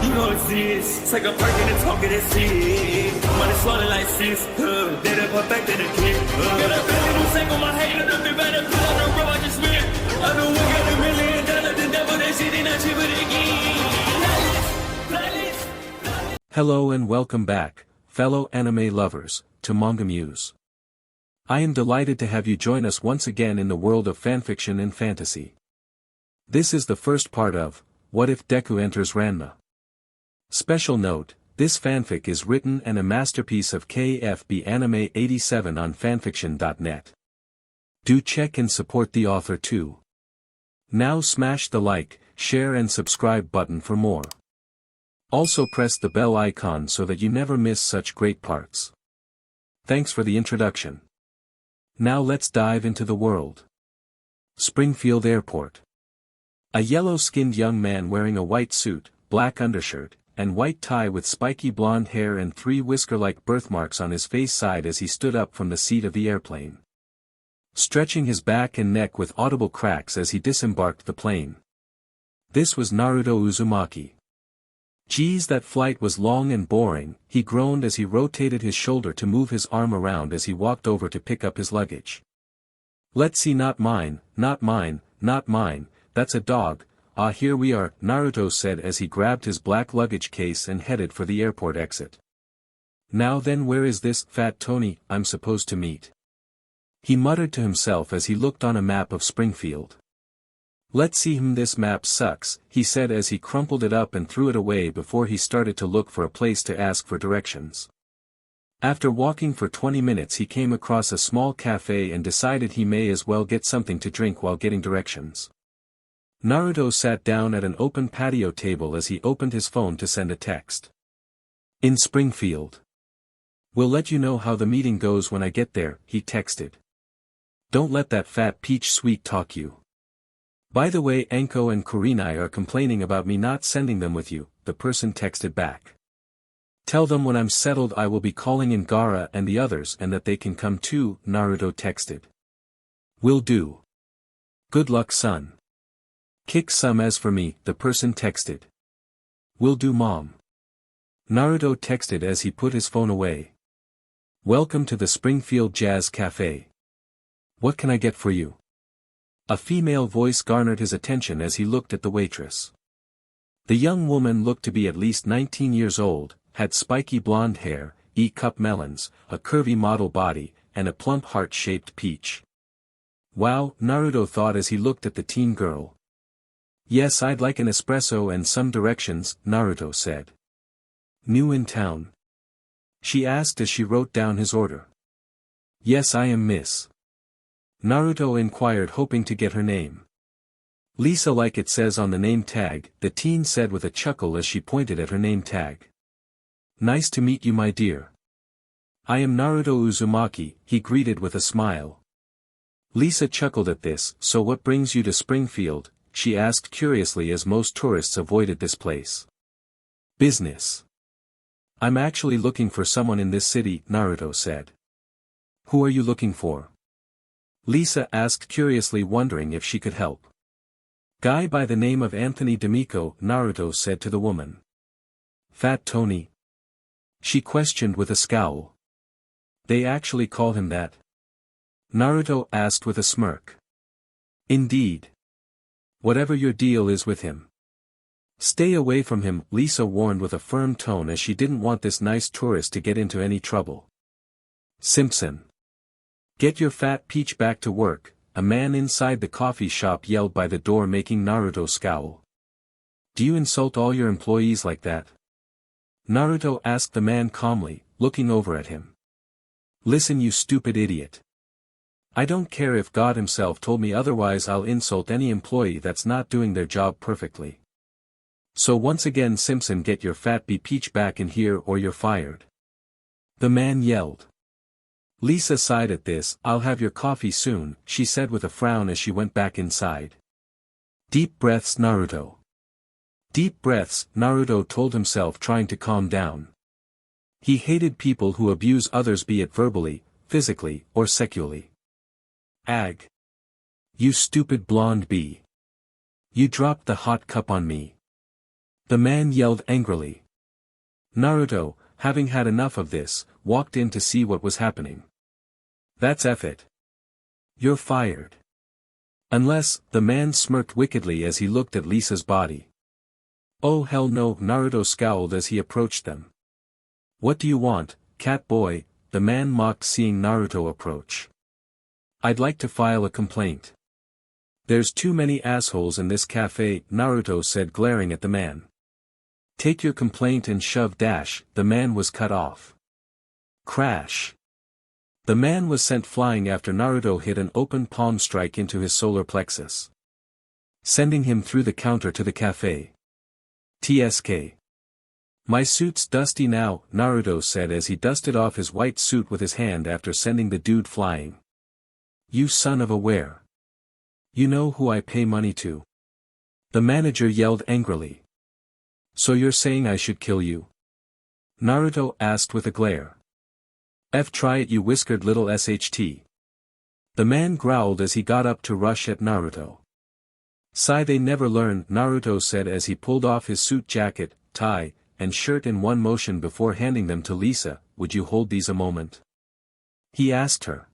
You know it's this. Take a perk and a talk of that shit. Money swallowing like sis. Did it perfect in the kid. Got a billion who sang on my head. Look me better put on the road I just spent. I know we got $1 million. The devil that shit ain't not cheaper again. Hello and welcome back, fellow anime lovers, to MangaMuse. I am delighted to have you join us once again in the world of fanfiction and fantasy. This is the first part of What If Deku Enters Ranma. Special note, this fanfic is written and a masterpiece of KFB Anime 87 on fanfiction.net. Do check and support the author too. Now smash the like, share and subscribe button for more. Also press the bell icon so that you never miss such great parts. Thanks for the introduction. Now let's dive into the world. Springfield Airport. A yellow-skinned young man wearing a white suit, black undershirt, and white tie with spiky blonde hair and 3 whisker-like birthmarks on his face sighed as he stood up from the seat of the airplane, stretching his back and neck with audible cracks as he disembarked the plane. This was Naruto Uzumaki. Geez, that flight was long and boring, he groaned as he rotated his shoulder to move his arm around as he walked over to pick up his luggage. Let's see, not mine, not mine, not mine, that's a dog. Ah, here we are, Naruto said as he grabbed his black luggage case and headed for the airport exit. Now then, where is this fat Tony I'm supposed to meet? He muttered to himself as he looked on a map of Springfield. Let's see, this map sucks, he said as he crumpled it up and threw it away before he started to look for a place to ask for directions. After walking for 20 minutes he came across a small cafe and decided he may as well get something to drink while getting directions. Naruto sat down at an open patio table as he opened his phone to send a text. In Springfield. We'll let you know how the meeting goes when I get there, he texted. Don't let that fat peach sweet talk you. By the way, Anko and Kurenai are complaining about me not sending them with you, the person texted back. Tell them when I'm settled I will be calling in Gaara and the others and that they can come too, Naruto texted. Will do. Good luck, son. Kick some as for me, the person texted. Will do, mom. Naruto texted as he put his phone away. Welcome to the Springfield Jazz Cafe. What can I get for you? A female voice garnered his attention as he looked at the waitress. The young woman looked to be at least 19 years old, had spiky blonde hair, E-cup melons, a curvy model body, and a plump heart-shaped peach. Wow, Naruto thought as he looked at the teen girl. Yes, I'd like an espresso and some directions, Naruto said. New in town? She asked as she wrote down his order. Yes, I am Miss. Naruto inquired, hoping to get her name. Lisa, like it says on the name tag, the teen said with a chuckle as she pointed at her name tag. Nice to meet you, my dear. I am Naruto Uzumaki, he greeted with a smile. Lisa chuckled at this. So what brings you to Springfield? She asked curiously as most tourists avoided this place. Business. I'm actually looking for someone in this city, Naruto said. Who are you looking for? Lisa asked curiously, wondering if she could help. Guy by the name of Anthony D'Amico, Naruto said to the woman. Fat Tony? She questioned with a scowl. They actually call him that? Naruto asked with a smirk. Indeed. Whatever your deal is with him. Stay away from him, Lisa warned with a firm tone as she didn't want this nice tourist to get into any trouble. Simpson. Get your fat peach back to work, a man inside the coffee shop yelled by the door, making Naruto scowl. Do you insult all your employees like that? Naruto asked the man calmly, looking over at him. Listen, you stupid idiot. I don't care if God himself told me otherwise, I'll insult any employee that's not doing their job perfectly. So once again, Simpson, get your fat peach back in here or you're fired. The man yelled. Lisa sighed at this. I'll have your coffee soon, she said with a frown as she went back inside. Deep breaths, Naruto. Deep breaths, Naruto told himself, trying to calm down. He hated people who abuse others, be it verbally, physically, or sexually. Ag. You stupid blonde bee. You dropped the hot cup on me. The man yelled angrily. Naruto, having had enough of this, walked in to see what was happening. That's it. You're fired. Unless, the man smirked wickedly as he looked at Lisa's body. Oh hell no, Naruto scowled as he approached them. What do you want, cat boy? The man mocked seeing Naruto approach. I'd like to file a complaint. There's too many assholes in this cafe, Naruto said glaring at the man. Take your complaint and shove dash, the man was cut off. Crash. The man was sent flying after Naruto hit an open palm strike into his solar plexus, sending him through the counter to the cafe. TSK. My suit's dusty now, Naruto said as he dusted off his white suit with his hand after sending the dude flying. You son of a were. You know who I pay money to? The manager yelled angrily. So you're saying I should kill you? Naruto asked with a glare. Try it you whiskered little sht. The man growled as he got up to rush at Naruto. Sigh they never learn, Naruto said as he pulled off his suit jacket, tie, and shirt in one motion before handing them to Lisa. Would you hold these a moment? He asked her.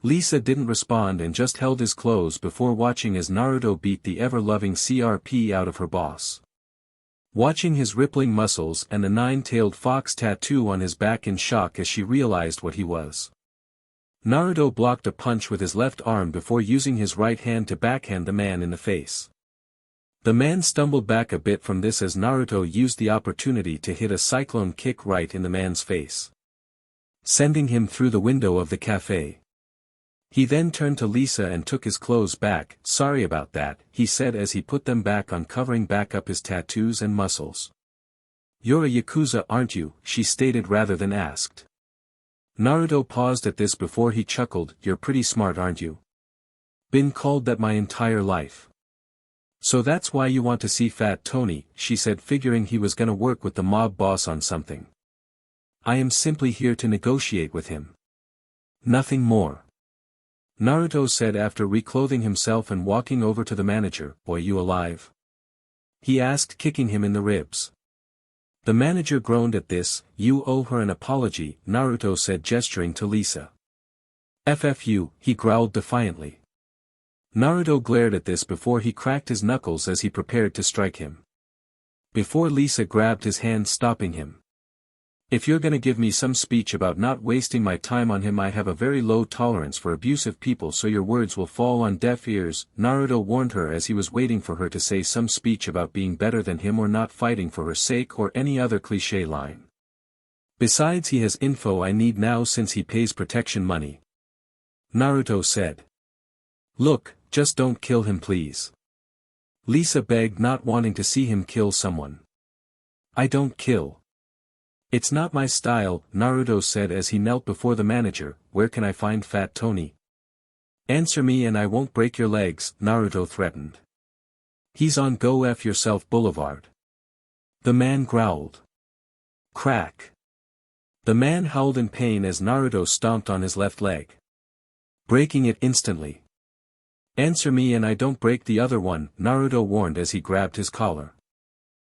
Lisa didn't respond and just held his clothes before watching as Naruto beat the ever-loving CRP out of her boss. Watching his rippling muscles and the nine-tailed fox tattoo on his back in shock as she realized what he was. Naruto blocked a punch with his left arm before using his right hand to backhand the man in the face. The man stumbled back a bit from this as Naruto used the opportunity to hit a cyclone kick right in the man's face, sending him through the window of the cafe. He then turned to Lisa and took his clothes back. Sorry about that, he said as he put them back on, covering back up his tattoos and muscles. You're a Yakuza aren't you? She stated rather than asked. Naruto paused at this before he chuckled. You're pretty smart aren't you? Been called that my entire life. So that's why you want to see Fat Tony, she said, figuring he was gonna work with the mob boss on something. I am simply here to negotiate with him. Nothing more. Naruto said after reclothing himself and walking over to the manager. Boy, you alive? He asked, kicking him in the ribs. The manager groaned at this. You owe her an apology, Naruto said, gesturing to Lisa. FFU, he growled defiantly. Naruto glared at this before he cracked his knuckles as he prepared to strike him. Before Lisa grabbed his hand, stopping him. If you're gonna give me some speech about not wasting my time on him, I have a very low tolerance for abusive people, so your words will fall on deaf ears, Naruto warned her as he was waiting for her to say some speech about being better than him or not fighting for her sake or any other cliché line. Besides, he has info I need now since he pays protection money. Naruto said. Look, just don't kill him please. Lisa begged, not wanting to see him kill someone. I don't kill. It's not my style, Naruto said as he knelt before the manager. Where can I find Fat Tony? Answer me and I won't break your legs, Naruto threatened. He's on Go F Yourself Boulevard. The man growled. Crack. The man howled in pain as Naruto stomped on his left leg, breaking it instantly. Answer me and I don't break the other one, Naruto warned as he grabbed his collar.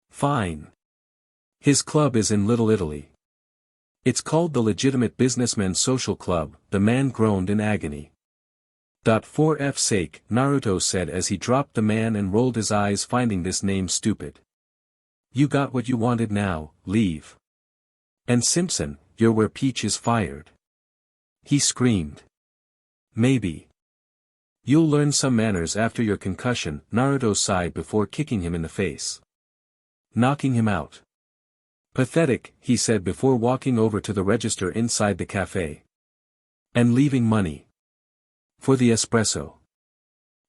Fine. His club is in Little Italy. It's called the Legitimate Businessmen Social Club, the man groaned in agony. For F's sake, Naruto said as he dropped the man and rolled his eyes, finding this name stupid. You got what you wanted, now, leave. And Simpson, you're where Peach is fired. He screamed. Maybe. You'll learn some manners after your concussion, Naruto sighed before kicking him in the face, knocking him out. Pathetic, he said before walking over to the register inside the cafe. And leaving money. For the espresso.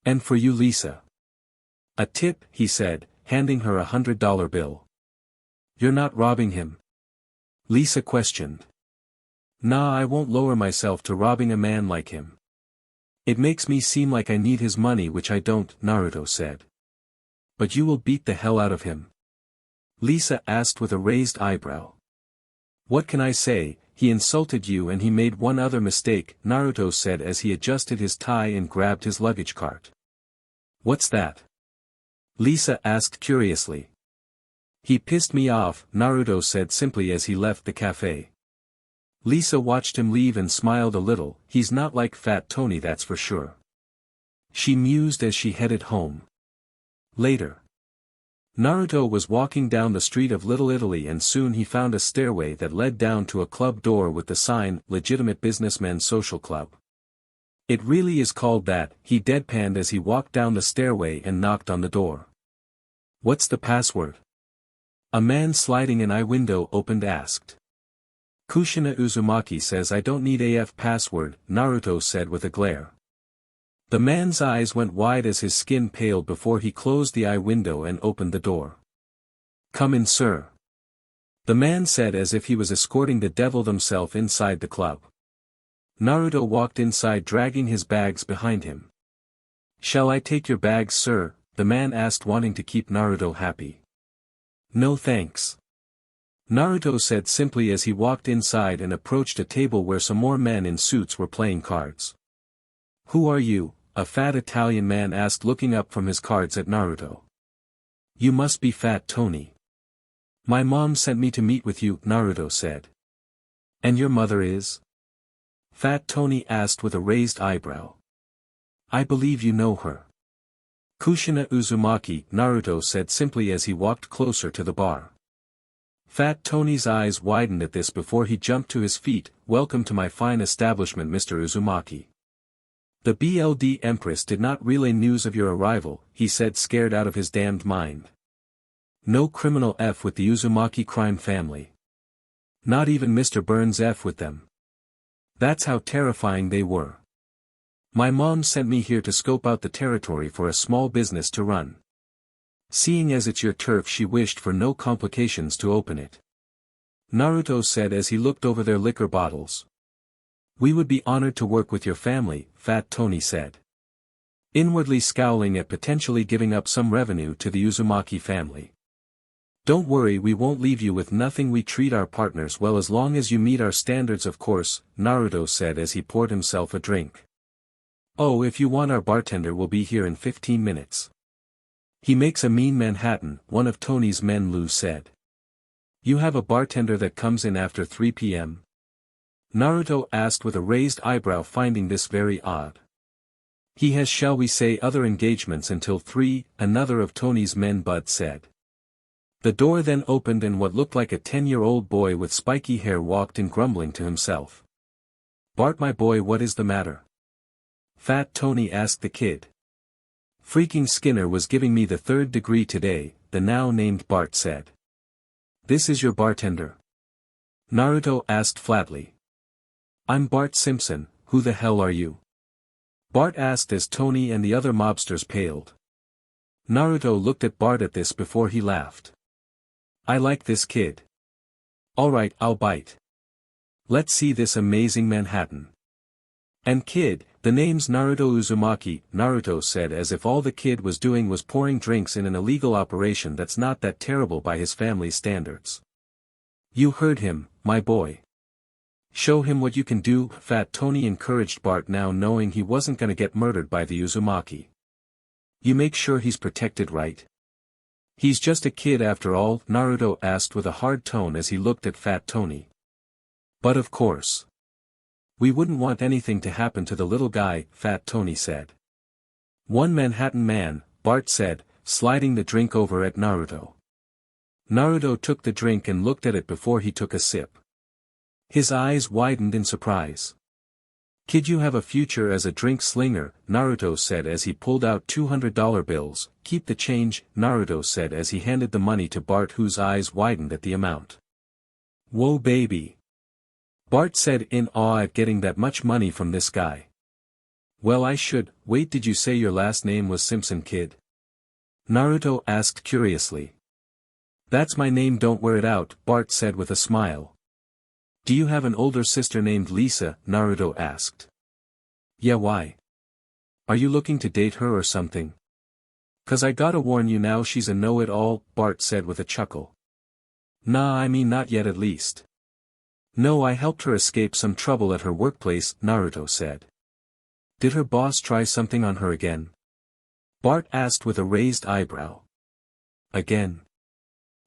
And for you, Lisa. A tip, he said, handing her $100 bill. You're not robbing him? Lisa questioned. Nah, I won't lower myself to robbing a man like him. It makes me seem like I need his money, which I don't, Naruto said. But you will beat the hell out of him? Lisa asked with a raised eyebrow. What can I say? He insulted you and he made one other mistake, Naruto said as he adjusted his tie and grabbed his luggage cart. What's that? Lisa asked curiously. He pissed me off, Naruto said simply as he left the cafe. Lisa watched him leave and smiled a little. He's not like Fat Tony, that's for sure. She mused as she headed home. Later. Naruto was walking down the street of Little Italy and soon he found a stairway that led down to a club door with the sign, Legitimate Businessmen Social Club. It really is called that, he deadpanned as he walked down the stairway and knocked on the door. What's the password? A man sliding an eye window opened asked. Kushina Uzumaki says I don't need AF password, Naruto said with a glare. The man's eyes went wide as his skin paled before he closed the eye window and opened the door. Come in, sir. The man said as if he was escorting the devil himself inside the club. Naruto walked inside dragging his bags behind him. Shall I take your bags, sir? The man asked, wanting to keep Naruto happy. No thanks. Naruto said simply as he walked inside and approached a table where some more men in suits were playing cards. Who are you? A fat Italian man asked, looking up from his cards at Naruto. You must be Fat Tony. My mom sent me to meet with you, Naruto said. And your mother is? Fat Tony asked with a raised eyebrow. I believe you know her. Kushina Uzumaki, Naruto said simply as he walked closer to the bar. Fat Tony's eyes widened at this before he jumped to his feet. Welcome to my fine establishment, Mr. Uzumaki. The BLD Empress did not relay news of your arrival, he said, scared out of his damned mind. No criminal F with the Uzumaki crime family. Not even Mr. Burns F with them. That's how terrifying they were. My mom sent me here to scope out the territory for a small business to run. Seeing as it's your turf, she wished for no complications to open it. Naruto said as he looked over their liquor bottles. We would be honored to work with your family, Fat Tony said. Inwardly scowling at potentially giving up some revenue to the Uzumaki family. Don't worry, we won't leave you with nothing. We treat our partners well as long as you meet our standards, of course, Naruto said as he poured himself a drink. Oh, if you want, our bartender will be here in 15 minutes. He makes a mean Manhattan, one of Tony's men, Lou said. You have a bartender that comes in after 3 p.m.? Naruto asked with a raised eyebrow, finding this very odd. He has, shall we say, other engagements until 3, another of Tony's men, Bud said. The door then opened and what looked like a 10-year-old boy with spiky hair walked in, grumbling to himself. Bart, my boy, what is the matter? Fat Tony asked the kid. Freaking Skinner was giving me the 3rd degree today, the now named Bart said. This is your bartender? Naruto asked flatly. I'm Bart Simpson, who the hell are you? Bart asked as Tony and the other mobsters paled. Naruto looked at Bart at this before he laughed. I like this kid. Alright, I'll bite. Let's see this amazing Manhattan. And kid, the name's Naruto Uzumaki, Naruto said as if all the kid was doing was pouring drinks in an illegal operation that's not that terrible by his family's standards. You heard him, my boy. Show him what you can do, Fat Tony encouraged Bart, now knowing he wasn't gonna get murdered by the Uzumaki. You make sure he's protected, right? He's just a kid after all, Naruto asked with a hard tone as he looked at Fat Tony. But of course. We wouldn't want anything to happen to the little guy, Fat Tony said. One Manhattan man, Bart said, sliding the drink over at Naruto. Naruto took the drink and looked at it before he took a sip. His eyes widened in surprise. Kid, you have a future as a drink slinger, Naruto said as he pulled out $200 bills. Keep the change, Naruto said as he handed the money to Bart, whose eyes widened at the amount. Whoa baby. Bart said in awe at getting that much money from this guy. Well, I should. Wait, did you say your last name was Simpson, kid? Naruto asked curiously. That's my name, don't wear it out, Bart said with a smile. Do you have an older sister named Lisa? Naruto asked. Yeah, why? Are you looking to date her or something? 'Cause I gotta warn you now, she's a know-it-all, Bart said with a chuckle. Nah, I mean not yet at least. No, I helped her escape some trouble at her workplace, Naruto said. Did her boss try something on her again? Bart asked with a raised eyebrow. Again?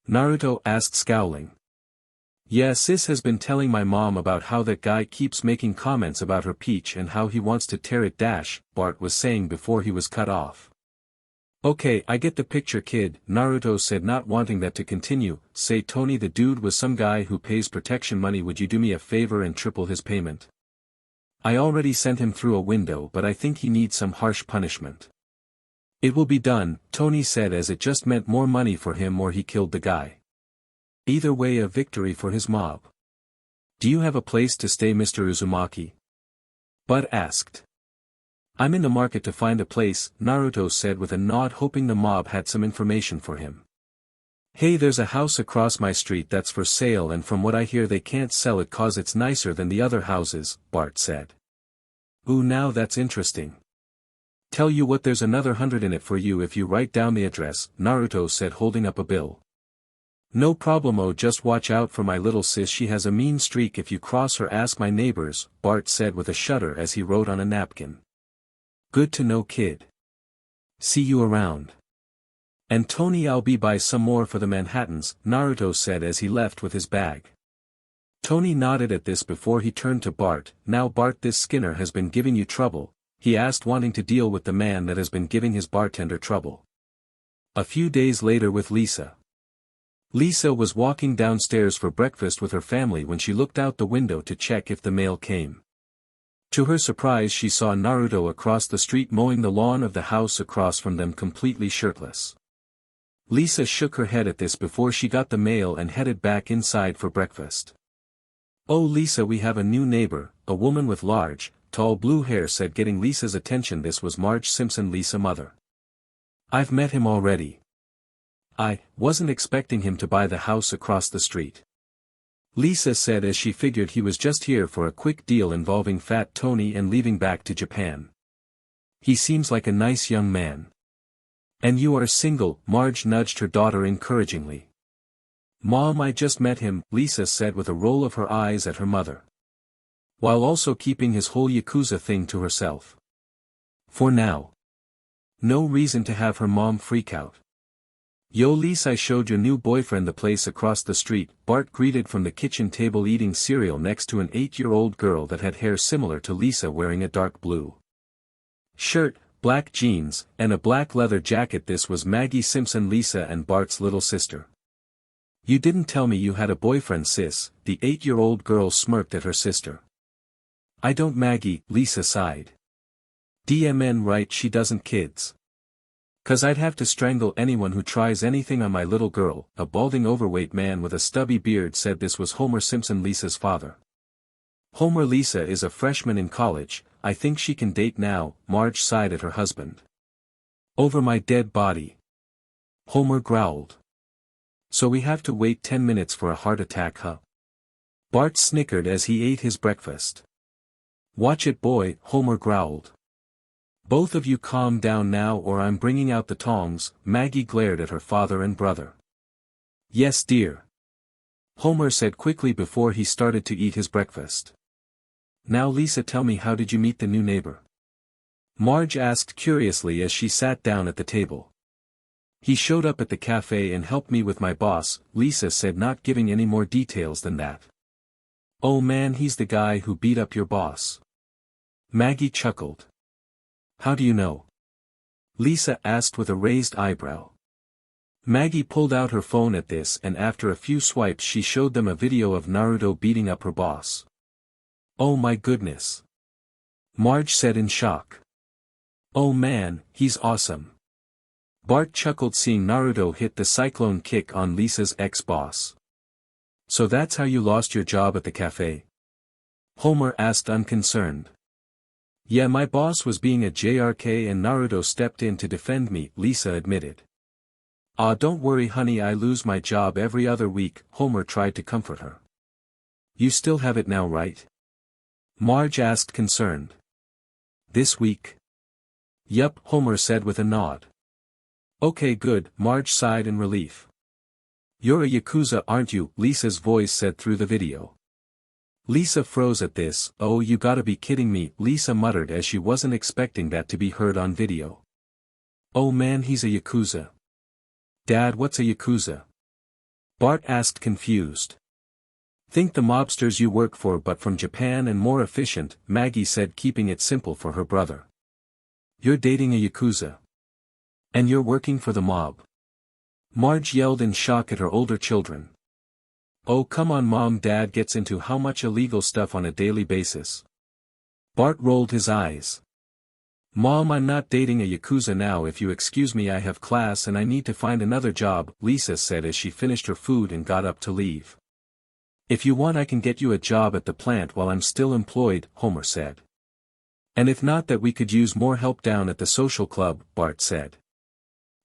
Naruto asked scowling. Yeah, sis has been telling my mom about how that guy keeps making comments about her peach and how he wants to tear it. Bart was saying before he was cut off. Okay, I get the picture, kid, Naruto said, not wanting that to continue. Say, Tony, the dude was some guy who pays protection money. Would you do me a favor and triple his payment? I already sent him through a window, but I think he needs some harsh punishment. It will be done, Tony said, as it just meant more money for him or he killed the guy. Either way, a victory for his mob. Do you have a place to stay, Mr. Uzumaki? Bud asked. I'm in the market to find a place, Naruto said with a nod, hoping the mob had some information for him. Hey, there's a house across my street that's for sale, and from what I hear they can't sell it cause it's nicer than the other houses, Bart said. Ooh, now that's interesting. Tell you what, there's another 100 in it for you if you write down the address, Naruto said, holding up a bill. No problemo, just watch out for my little sis, she has a mean streak. If you cross her, ask my neighbors, Bart said with a shudder as he wrote on a napkin. Good to know, kid. See you around. And Tony, I'll be by some more for the Manhattans, Naruto said as he left with his bag. Tony nodded at this before he turned to Bart. Now Bart, this Skinner has been giving you trouble, he asked, wanting to deal with the man that has been giving his bartender trouble. A few days later with Lisa. Lisa was walking downstairs for breakfast with her family when she looked out the window to check if the mail came. To her surprise, she saw Naruto across the street mowing the lawn of the house across from them, completely shirtless. Lisa shook her head at this before she got the mail and headed back inside for breakfast. Oh Lisa, we have a new neighbor, a woman with large, tall blue hair said, getting Lisa's attention. This was Marge Simpson, Lisa's mother. I've met him already. I wasn't expecting him to buy the house across the street, Lisa said as she figured he was just here for a quick deal involving Fat Tony and leaving back to Japan. He seems like a nice young man. And you are single, Marge nudged her daughter encouragingly. Mom, I just met him, Lisa said with a roll of her eyes at her mother. While also keeping his whole Yakuza thing to herself. For now. No reason to have her mom freak out. Yo Lisa, I showed your new boyfriend the place across the street, Bart greeted from the kitchen table, eating cereal next to an 8-year-old girl that had hair similar to Lisa, wearing a dark blue shirt, black jeans, and a black leather jacket. This was Maggie Simpson, Lisa and Bart's little sister. You didn't tell me you had a boyfriend, sis, the 8-year-old girl smirked at her sister. I don't, Maggie, Lisa sighed. DMN, right, she doesn't, kids. 'Cause I'd have to strangle anyone who tries anything on my little girl, a balding overweight man with a stubby beard said. This was Homer Simpson, Lisa's father. Homer, Lisa is a freshman in college, I think she can date now, Marge sighed at her husband. Over my dead body. Homer growled. So we have to wait 10 minutes for a heart attack, huh? Bart snickered as he ate his breakfast. Watch it, boy, Homer growled. Both of you calm down now or I'm bringing out the tongs, Maggie glared at her father and brother. Yes, dear. Homer said quickly before he started to eat his breakfast. Now Lisa, tell me, how did you meet the new neighbor? Marge asked curiously as she sat down at the table. He showed up at the cafe and helped me with my boss, Lisa said, not giving any more details than that. Oh man, he's the guy who beat up your boss. Maggie chuckled. How do you know? Lisa asked with a raised eyebrow. Maggie pulled out her phone at this and after a few swipes she showed them a video of Naruto beating up her boss. Oh my goodness. Marge said in shock. Oh man, he's awesome. Bart chuckled seeing Naruto hit the cyclone kick on Lisa's ex-boss. So that's how you lost your job at the cafe? Homer asked unconcerned. Yeah, my boss was being a JRK and Naruto stepped in to defend me, Lisa admitted. Don't worry honey, I lose my job every other week, Homer tried to comfort her. You still have it now, right? Marge asked concerned. This week? Yup, Homer said with a nod. Okay, good, Marge sighed in relief. You're a Yakuza, aren't you? Lisa's voice said through the video. Lisa froze at this. Oh, you gotta be kidding me, Lisa muttered as she wasn't expecting that to be heard on video. Oh man, he's a Yakuza. Dad, what's a Yakuza? Bart asked confused. Think the mobsters you work for but from Japan and more efficient, Maggie said keeping it simple for her brother. You're dating a yakuza. And you're working for the mob. Marge yelled in shock at her older children. Oh come on Mom, Dad gets into how much illegal stuff on a daily basis. Bart rolled his eyes. Mom, I'm not dating a yakuza now, if you excuse me, I have class and I need to find another job, Lisa said as she finished her food and got up to leave. If you want I can get you a job at the plant while I'm still employed, Homer said. And if not, that we could use more help down at the social club, Bart said.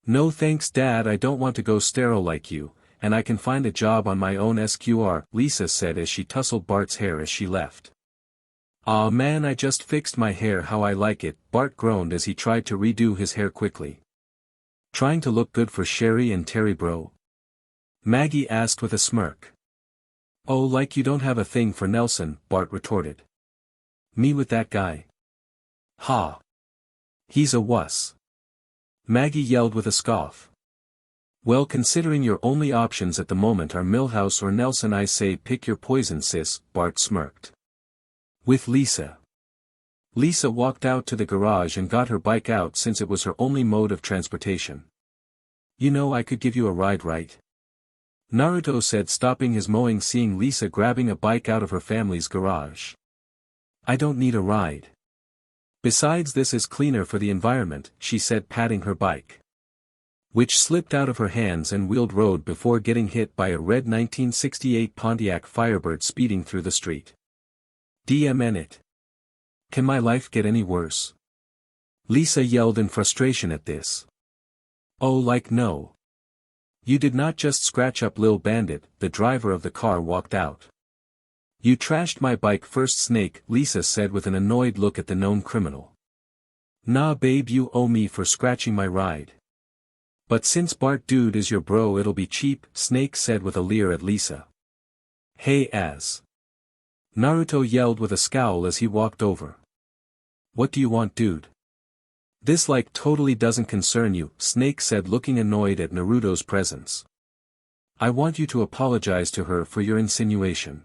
No thanks Dad, I don't want to go sterile like you, and I can find a job on my own SQR, Lisa said as she tousled Bart's hair as she left. Aw man, I just fixed my hair how I like it, Bart groaned as he tried to redo his hair quickly. Trying to look good for Sherry and Terry bro? Maggie asked with a smirk. Oh, like you don't have a thing for Nelson, Bart retorted. Me with that guy? Ha! He's a wuss. Maggie yelled with a scoff. Well, considering your only options at the moment are Milhouse or Nelson, I say pick your poison sis, Bart smirked. With Lisa. Lisa walked out to the garage and got her bike out since it was her only mode of transportation. You know I could give you a ride, right? Naruto said, stopping his mowing, seeing Lisa grabbing a bike out of her family's garage. I don't need a ride. Besides, this is cleaner for the environment, she said, patting her bike, which slipped out of her hands and wheeled road before getting hit by a red 1968 Pontiac Firebird speeding through the street. DMN it. Can my life get any worse? Lisa yelled in frustration at this. Oh, like no. You did not just scratch up Lil Bandit, the driver of the car walked out. You trashed my bike first, Snake, Lisa said with an annoyed look at the known criminal. Nah babe, you owe me for scratching my ride. But since Bart dude is your bro it'll be cheap, Snake said with a leer at Lisa. Hey as. Naruto yelled with a scowl as he walked over. What do you want, dude? This like totally doesn't concern you, Snake said, looking annoyed at Naruto's presence. I want you to apologize to her for your insinuation.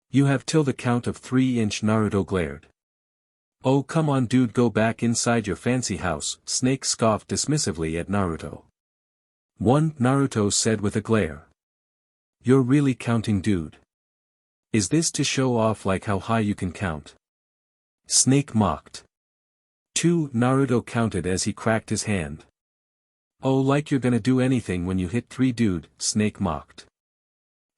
You have till the count of 3 Naruto glared. Oh come on dude, go back inside your fancy house, Snake scoffed dismissively at Naruto. 1, Naruto said with a glare. You're really counting, dude? Is this to show off like how high you can count? Snake mocked. 2, Naruto counted as he cracked his hand. Oh, like you're gonna do anything when you hit 3, dude, Snake mocked.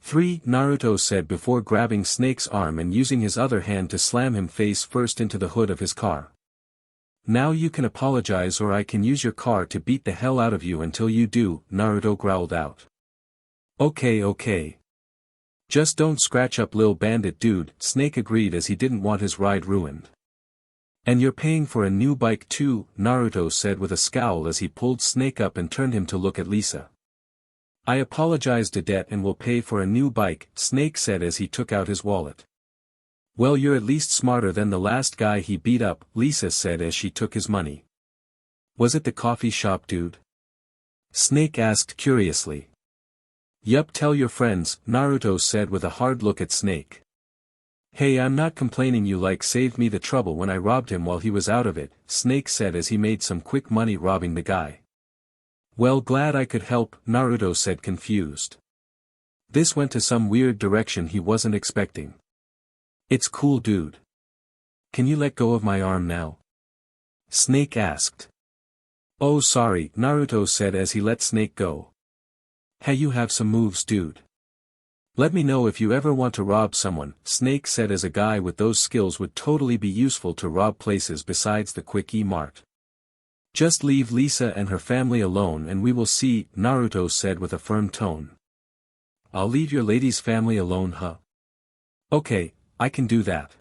3, Naruto said before grabbing Snake's arm and using his other hand to slam him face first into the hood of his car. Now you can apologize or I can use your car to beat the hell out of you until you do, Naruto growled out. Okay. Just don't scratch up Lil Bandit, dude, Snake agreed as he didn't want his ride ruined. And you're paying for a new bike too, Naruto said with a scowl as he pulled Snake up and turned him to look at Lisa. I apologize to debt and will pay for a new bike, Snake said as he took out his wallet. Well, you're at least smarter than the last guy he beat up, Lisa said as she took his money. Was it the coffee shop dude? Snake asked curiously. Yup, tell your friends, Naruto said with a hard look at Snake. Hey, I'm not complaining, you like saved me the trouble when I robbed him while he was out of it, Snake said as he made some quick money robbing the guy. Well, glad I could help, Naruto said confused. This went to some weird direction he wasn't expecting. It's cool, dude. Can you let go of my arm now? Snake asked. Oh sorry, Naruto said as he let Snake go. Hey, you have some moves, dude. Let me know if you ever want to rob someone, Snake said as a guy with those skills would totally be useful to rob places besides the Quick E-Mart. Just leave Lisa and her family alone and we will see, Naruto said with a firm tone. I'll leave your lady's family alone, huh? Okay, I can do that.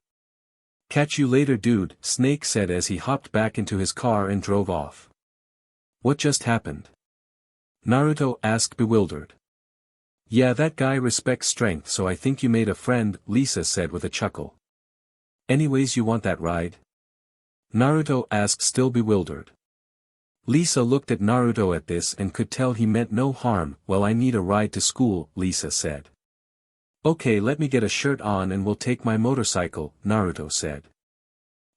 Catch you later, dude, Snake said as he hopped back into his car and drove off. What just happened? Naruto asked, bewildered. Yeah, that guy respects strength, so I think you made a friend, Lisa said with a chuckle. Anyways, you want that ride? Naruto asked, still bewildered. Lisa looked at Naruto at this and could tell he meant no harm. Well, I need a ride to school, Lisa said. Okay, let me get a shirt on and we'll take my motorcycle, Naruto said.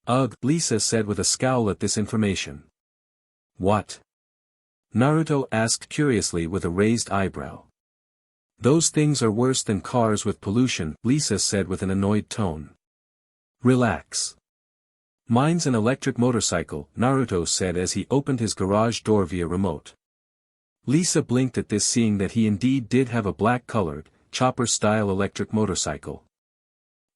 Ugh, Lisa said with a scowl at this information. What? Naruto asked curiously with a raised eyebrow. Those things are worse than cars with pollution, Lisa said with an annoyed tone. Relax. Mine's an electric motorcycle, Naruto said as he opened his garage door via remote. Lisa blinked at this, seeing that he indeed did have a black-colored, chopper-style electric motorcycle.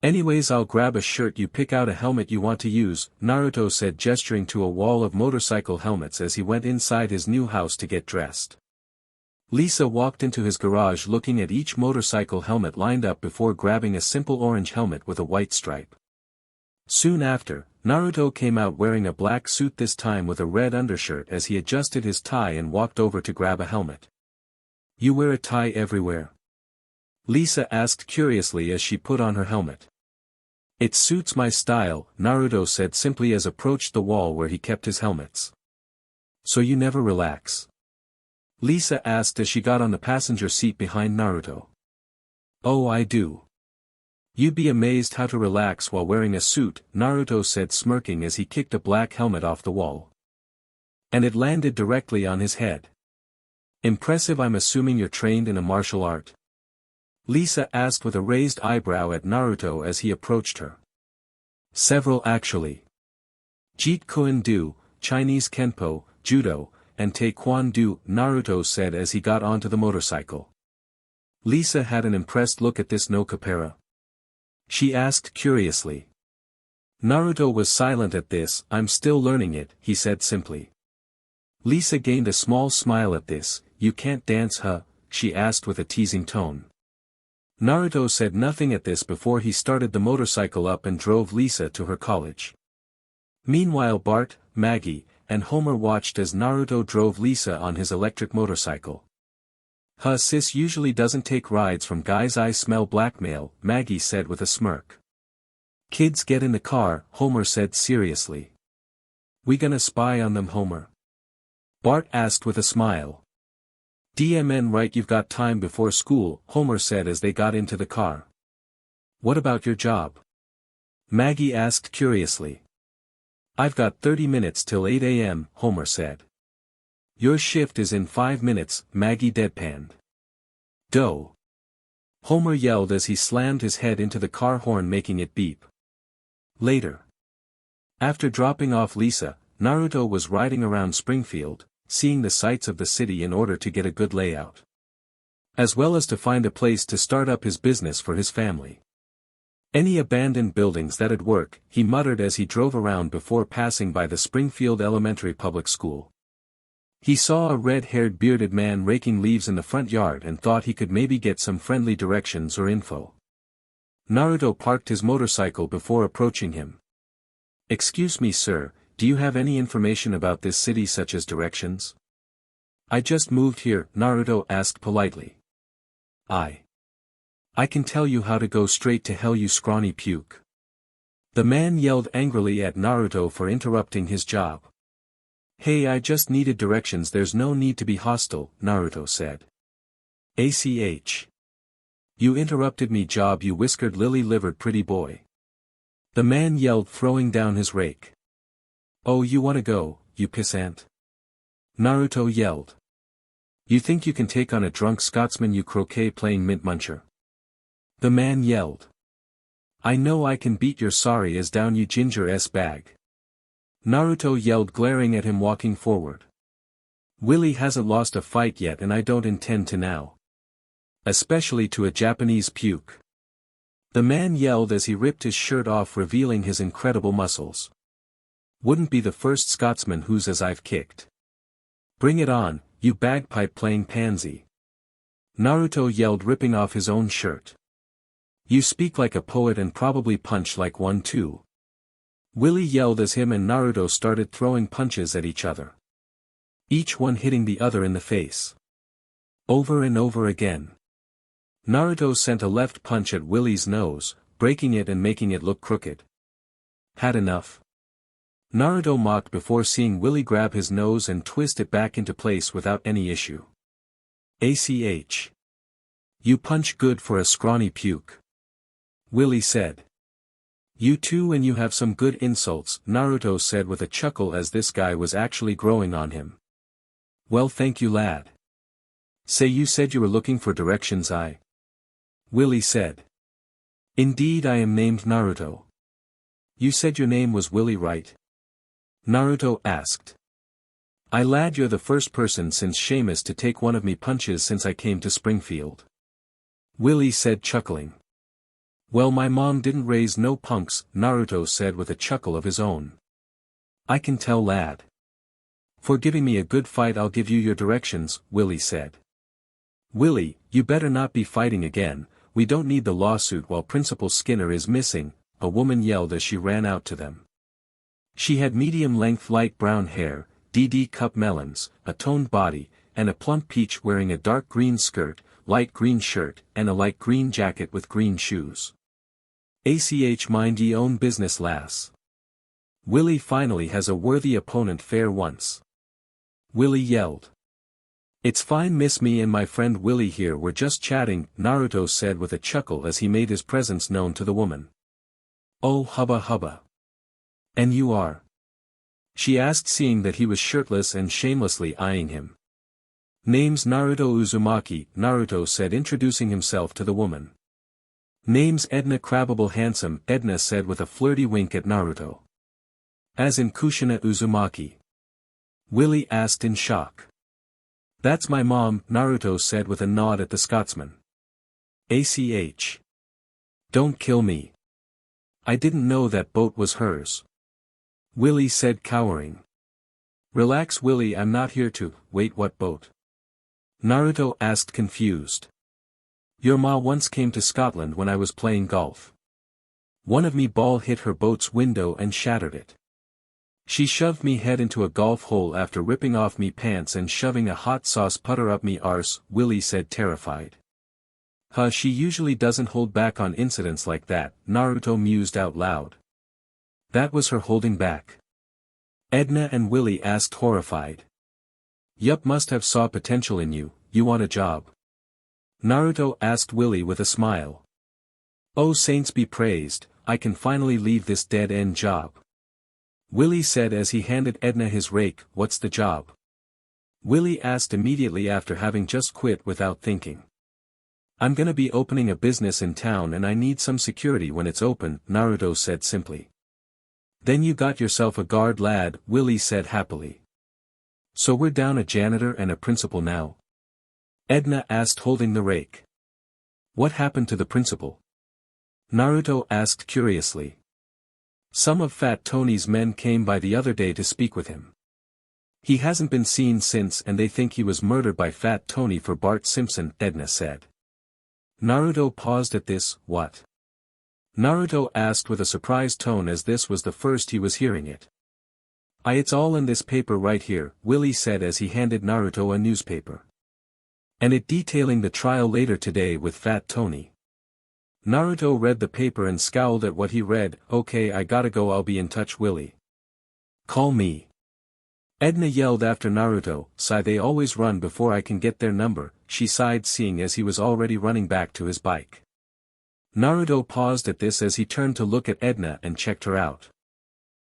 Anyways, I'll grab a shirt, you pick out a helmet you want to use, Naruto said, gesturing to a wall of motorcycle helmets as he went inside his new house to get dressed. Lisa walked into his garage looking at each motorcycle helmet lined up before grabbing a simple orange helmet with a white stripe. Soon after, Naruto came out wearing a black suit, this time with a red undershirt, as he adjusted his tie and walked over to grab a helmet. You wear a tie everywhere? Lisa asked curiously as she put on her helmet. It suits my style, Naruto said simply as approached the wall where he kept his helmets. So you never relax? Lisa asked as she got on the passenger seat behind Naruto. Oh, I do. You'd be amazed how to relax while wearing a suit, Naruto said, smirking as he kicked a black helmet off the wall. And it landed directly on his head. Impressive. I'm assuming you're trained in a martial art? Lisa asked with a raised eyebrow at Naruto as he approached her. Several actually. Jeet Kune Do, Chinese Kenpo, Judo, and Taekwondo, Naruto said as he got onto the motorcycle. Lisa had an impressed look at this. No capera? She asked curiously. Naruto was silent at this. I'm still learning it, he said simply. Lisa gained a small smile at this. You can't dance, huh? She asked with a teasing tone. Naruto said nothing at this before he started the motorcycle up and drove Lisa to her college. Meanwhile, Bart, Maggie, and Homer watched as Naruto drove Lisa on his electric motorcycle. Huh, sis usually doesn't take rides from guys. I smell blackmail, Maggie said with a smirk. Kids, get in the car, Homer said seriously. We gonna spy on them, Homer? Bart asked with a smile. DMN right, you've got time before school, Homer said as they got into the car. What about your job? Maggie asked curiously. I've got 30 minutes till 8 a.m., Homer said. Your shift is in 5 minutes, Maggie deadpanned. Doh. Homer yelled as he slammed his head into the car horn, making it beep. Later. After dropping off Lisa, Naruto was riding around Springfield, seeing the sights of the city in order to get a good layout. As well as to find a place to start up his business for his family. Any abandoned buildings that'd work, he muttered as he drove around before passing by the Springfield Elementary Public School. He saw a red-haired bearded man raking leaves in the front yard and thought he could maybe get some friendly directions or info. Naruto parked his motorcycle before approaching him. Excuse me, sir, do you have any information about this city, such as directions? I just moved here, Naruto asked politely. I can tell you how to go straight to hell, you scrawny puke. The man yelled angrily at Naruto for interrupting his job. Hey, I just needed directions. There's no need to be hostile, Naruto said. ACH. You interrupted me job, you whiskered lily-livered pretty boy. The man yelled, throwing down his rake. Oh, you wanna go, you pissant? Naruto yelled. You think you can take on a drunk Scotsman, you croquet-playing mint muncher? The man yelled. I know I can beat your sorry as down, you ginger-s bag. Naruto yelled, glaring at him, walking forward. Willie hasn't lost a fight yet, and I don't intend to now. Especially to a Japanese puke. The man yelled as he ripped his shirt off, revealing his incredible muscles. Wouldn't be the first Scotsman whose as I've kicked. Bring it on, you bagpipe-playing pansy. Naruto yelled, ripping off his own shirt. You speak like a poet and probably punch like one too. Willie yelled as him and Naruto started throwing punches at each other. Each one hitting the other in the face. Over and over again. Naruto sent a left punch at Willie's nose, breaking it and making it look crooked. Had enough? Naruto mocked before seeing Willy grab his nose and twist it back into place without any issue. ACH. You punch good for a scrawny puke. Willy said. You too, and you have some good insults, Naruto said with a chuckle as this guy was actually growing on him. Well, thank you, lad. Say, you said you were looking for directions. Willy said. Indeed, I am named Naruto. You said your name was Willy, right? Naruto asked. Lad, you're the first person since Seamus to take one of me punches since I came to Springfield. Willy said, chuckling. Well, my mom didn't raise no punks, Naruto said with a chuckle of his own. I can tell, lad. For giving me a good fight, I'll give you your directions, Willy said. Willy, you better not be fighting again, we don't need the lawsuit while Principal Skinner is missing, a woman yelled as she ran out to them. She had medium-length light brown hair, DD cup melons, a toned body, and a plump peach wearing a dark green skirt, light green shirt, and a light green jacket with green shoes. ACH, mind ye own business, lass. Willy finally has a worthy opponent fair once. Willy yelled. It's fine, miss, me and my friend Willy here were just chatting, Naruto said with a chuckle as he made his presence known to the woman. Oh, hubba hubba. And you are? She asked, seeing that he was shirtless and shamelessly eyeing him. Name's Naruto Uzumaki, Naruto said, introducing himself to the woman. Name's Edna Crabbable Handsome, Edna said with a flirty wink at Naruto. As in Kushina Uzumaki? Willy asked in shock. That's my mom, Naruto said with a nod at the Scotsman. ACH. Don't kill me. I didn't know that boat was hers. Willy said, cowering. Relax, Willy, I'm not here to. Wait, what boat? Naruto asked, confused. Your ma once came to Scotland when I was playing golf. One of me ball hit her boat's window and shattered it. She shoved me head into a golf hole after ripping off me pants and shoving a hot sauce putter up me arse, Willy said, terrified. She usually doesn't hold back on incidents like that, Naruto mused out loud. That was her holding back? Edna and Willy asked, horrified. Yup, must have saw potential in you. You want a job? Naruto asked Willy with a smile. Oh, saints be praised, I can finally leave this dead-end job. Willy said as he handed Edna his rake. What's the job? Willy asked immediately after having just quit without thinking. I'm gonna be opening a business in town and I need some security when it's open, Naruto said simply. Then you got yourself a guard, lad, Willy said happily. So we're down a janitor and a principal now? Edna asked, holding the rake. What happened to the principal? Naruto asked curiously. Some of Fat Tony's men came by the other day to speak with him. He hasn't been seen since and they think he was murdered by Fat Tony for Bart Simpson, Edna said. Naruto paused at this. What? Naruto asked with a surprised tone as this was the first he was hearing it. It's all in this paper right here, Willy said as he handed Naruto a newspaper. And it detailing the trial later today with Fat Tony. Naruto read the paper and scowled at what he read. Okay, I gotta go, I'll be in touch, Willy. Call me. Edna yelled after Naruto. Sigh, they always run before I can get their number, she sighed, seeing as he was already running back to his bike. Naruto paused at this as he turned to look at Edna and checked her out.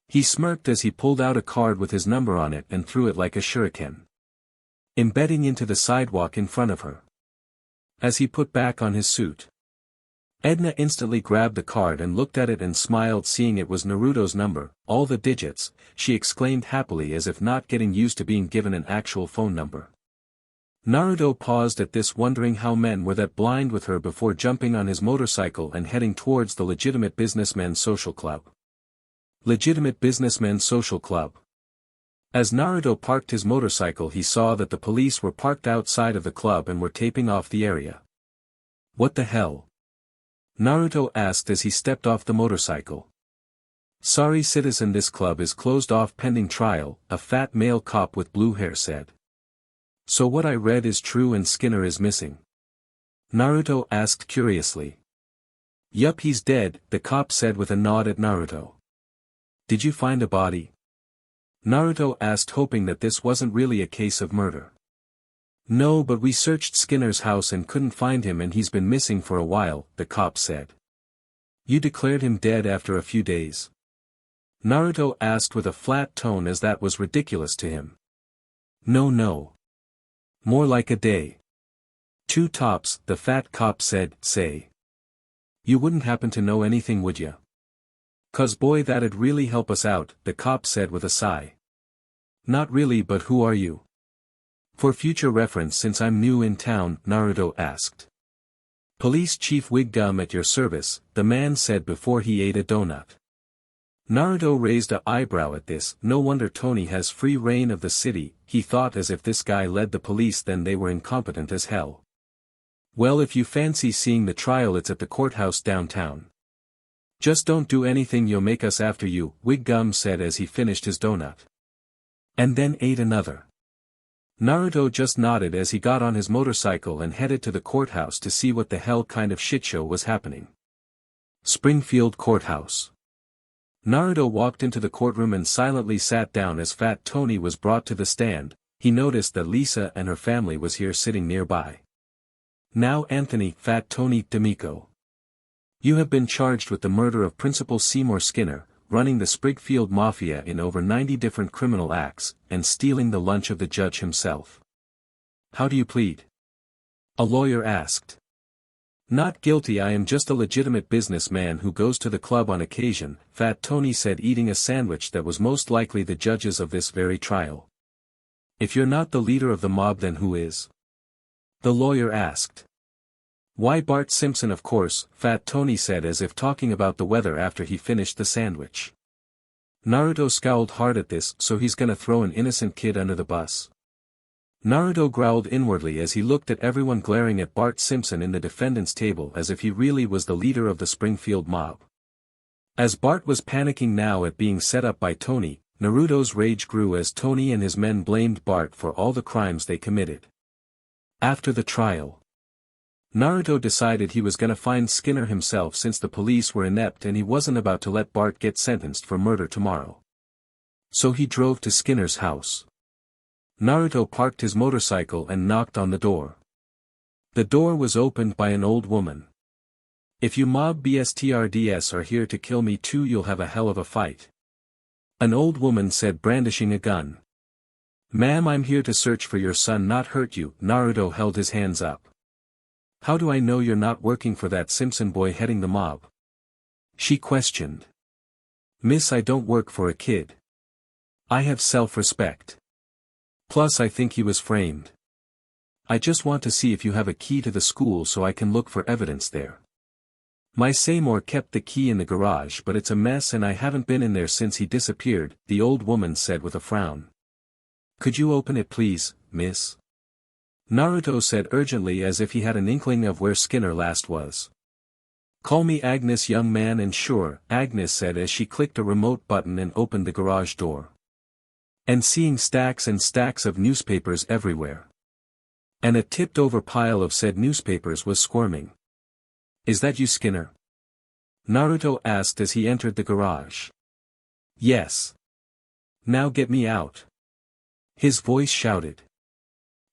He smirked as he pulled out a card with his number on it and threw it like a shuriken, embedding into the sidewalk in front of her. As he put back on his suit, Edna instantly grabbed the card and looked at it and smiled, seeing it was Naruto's number, all the digits, she exclaimed happily as if not getting used to being given an actual phone number. Naruto paused at this, wondering how men were that blind with her before jumping on his motorcycle and heading towards the Legitimate Businessmen Social Club. Legitimate Businessmen Social Club. As Naruto parked his motorcycle, he saw that the police were parked outside of the club and were taping off the area. What the hell? Naruto asked as he stepped off the motorcycle. Sorry citizen, this club is closed off pending trial, a fat male cop with blue hair said. So what I read is true and Skinner is missing? Naruto asked curiously. Yup, he's dead, the cop said with a nod at Naruto. Did you find a body? Naruto asked, hoping that this wasn't really a case of murder. No, but we searched Skinner's house and couldn't find him, and he's been missing for a while, the cop said. You declared him dead after a few days? Naruto asked with a flat tone, as that was ridiculous to him. No. More like a day. 2 tops, the fat cop said. Say. You wouldn't happen to know anything, would ya? 'Cause boy, that'd really help us out, the cop said with a sigh. Not really, but who are you? For future reference, since I'm new in town, Naruto asked. Police Chief Wiggum at your service, the man said before he ate a donut. Naruto raised an eyebrow at this. No wonder Tony has free reign of the city, he thought, as if this guy led the police then they were incompetent as hell. Well, if you fancy seeing the trial, it's at the courthouse downtown. Just don't do anything you'll make us after you, Wiggum said as he finished his donut. And then ate another. Naruto just nodded as he got on his motorcycle and headed to the courthouse to see what the hell kind of shitshow was happening. Springfield Courthouse. Naruto walked into the courtroom and silently sat down as Fat Tony was brought to the stand. He noticed that Lisa and her family was here sitting nearby. Now Anthony, Fat Tony D'Amico. You have been charged with the murder of Principal Seymour Skinner, running the Springfield Mafia in over 90 different criminal acts, and stealing the lunch of the judge himself. How do you plead? A lawyer asked. Not guilty, I am just a legitimate businessman who goes to the club on occasion, Fat Tony said, eating a sandwich that was most likely the judge's of this very trial. If you're not the leader of the mob, then who is? The lawyer asked. Why, Bart Simpson, of course, Fat Tony said, as if talking about the weather after he finished the sandwich. Naruto scowled hard at this. So he's gonna throw an innocent kid under the bus? Naruto growled inwardly as he looked at everyone glaring at Bart Simpson in the defendant's table as if he really was the leader of the Springfield mob. As Bart was panicking now at being set up by Tony, Naruto's rage grew as Tony and his men blamed Bart for all the crimes they committed. After the trial, Naruto decided he was gonna find Skinner himself, since the police were inept and he wasn't about to let Bart get sentenced for murder tomorrow. So he drove to Skinner's house. Naruto parked his motorcycle and knocked on the door. The door was opened by an old woman. If you mob BSTRDS are here to kill me too, you'll have a hell of a fight. An old woman said, brandishing a gun. Ma'am, I'm here to search for your son, not hurt you. Naruto held his hands up. How do I know you're not working for that Simpson boy heading the mob? She questioned. Miss, I don't work for a kid. I have self-respect. Plus I think he was framed. I just want to see if you have a key to the school so I can look for evidence there. My Seymour kept the key in the garage, but it's a mess and I haven't been in there since he disappeared, the old woman said with a frown. Could you open it please, miss? Naruto said urgently, as if he had an inkling of where Skinner last was. Call me Agnes, young man. And sure, Agnes said as she clicked a remote button and opened the garage door. And seeing stacks and stacks of newspapers everywhere. And a tipped-over pile of said newspapers was squirming. Is that you, Skinner? Naruto asked as he entered the garage. Yes. Now get me out. His voice shouted.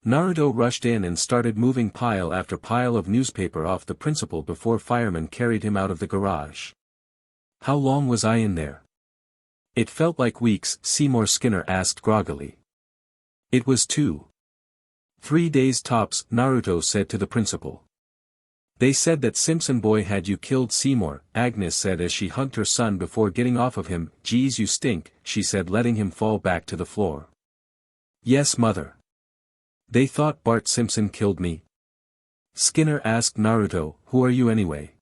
Naruto rushed in and started moving pile after pile of newspaper off the principal before firemen carried him out of the garage. How long was I in there? It felt like weeks, Seymour Skinner asked groggily. It was 2-3 days tops, Naruto said to the principal. They said that Simpson boy had you killed, Seymour, Agnes said as she hugged her son before getting off of him. Geez, you stink, she said, letting him fall back to the floor. Yes, mother. They thought Bart Simpson killed me. Skinner asked Naruto, who are you anyway?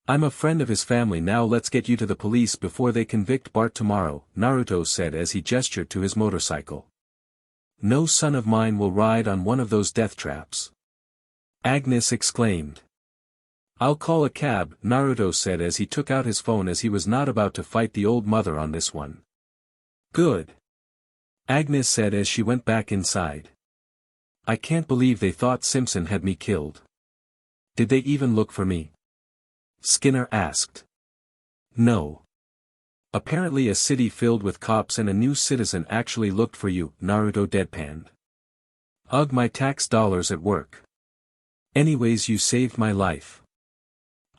I'm a friend of his family. Now let's get you to the police before they convict Bart tomorrow, Naruto said as he gestured to his motorcycle. No son of mine will ride on one of those death traps. Agnes exclaimed. I'll call a cab, Naruto said as he took out his phone, as he was not about to fight the old mother on this one. Good. Agnes said as she went back inside. I can't believe they thought Simpson had me killed. Did they even look for me? Skinner asked. No. Apparently a city filled with cops and a new citizen actually looked for you, Naruto deadpanned. Ugh, my tax dollars at work. Anyways, you saved my life.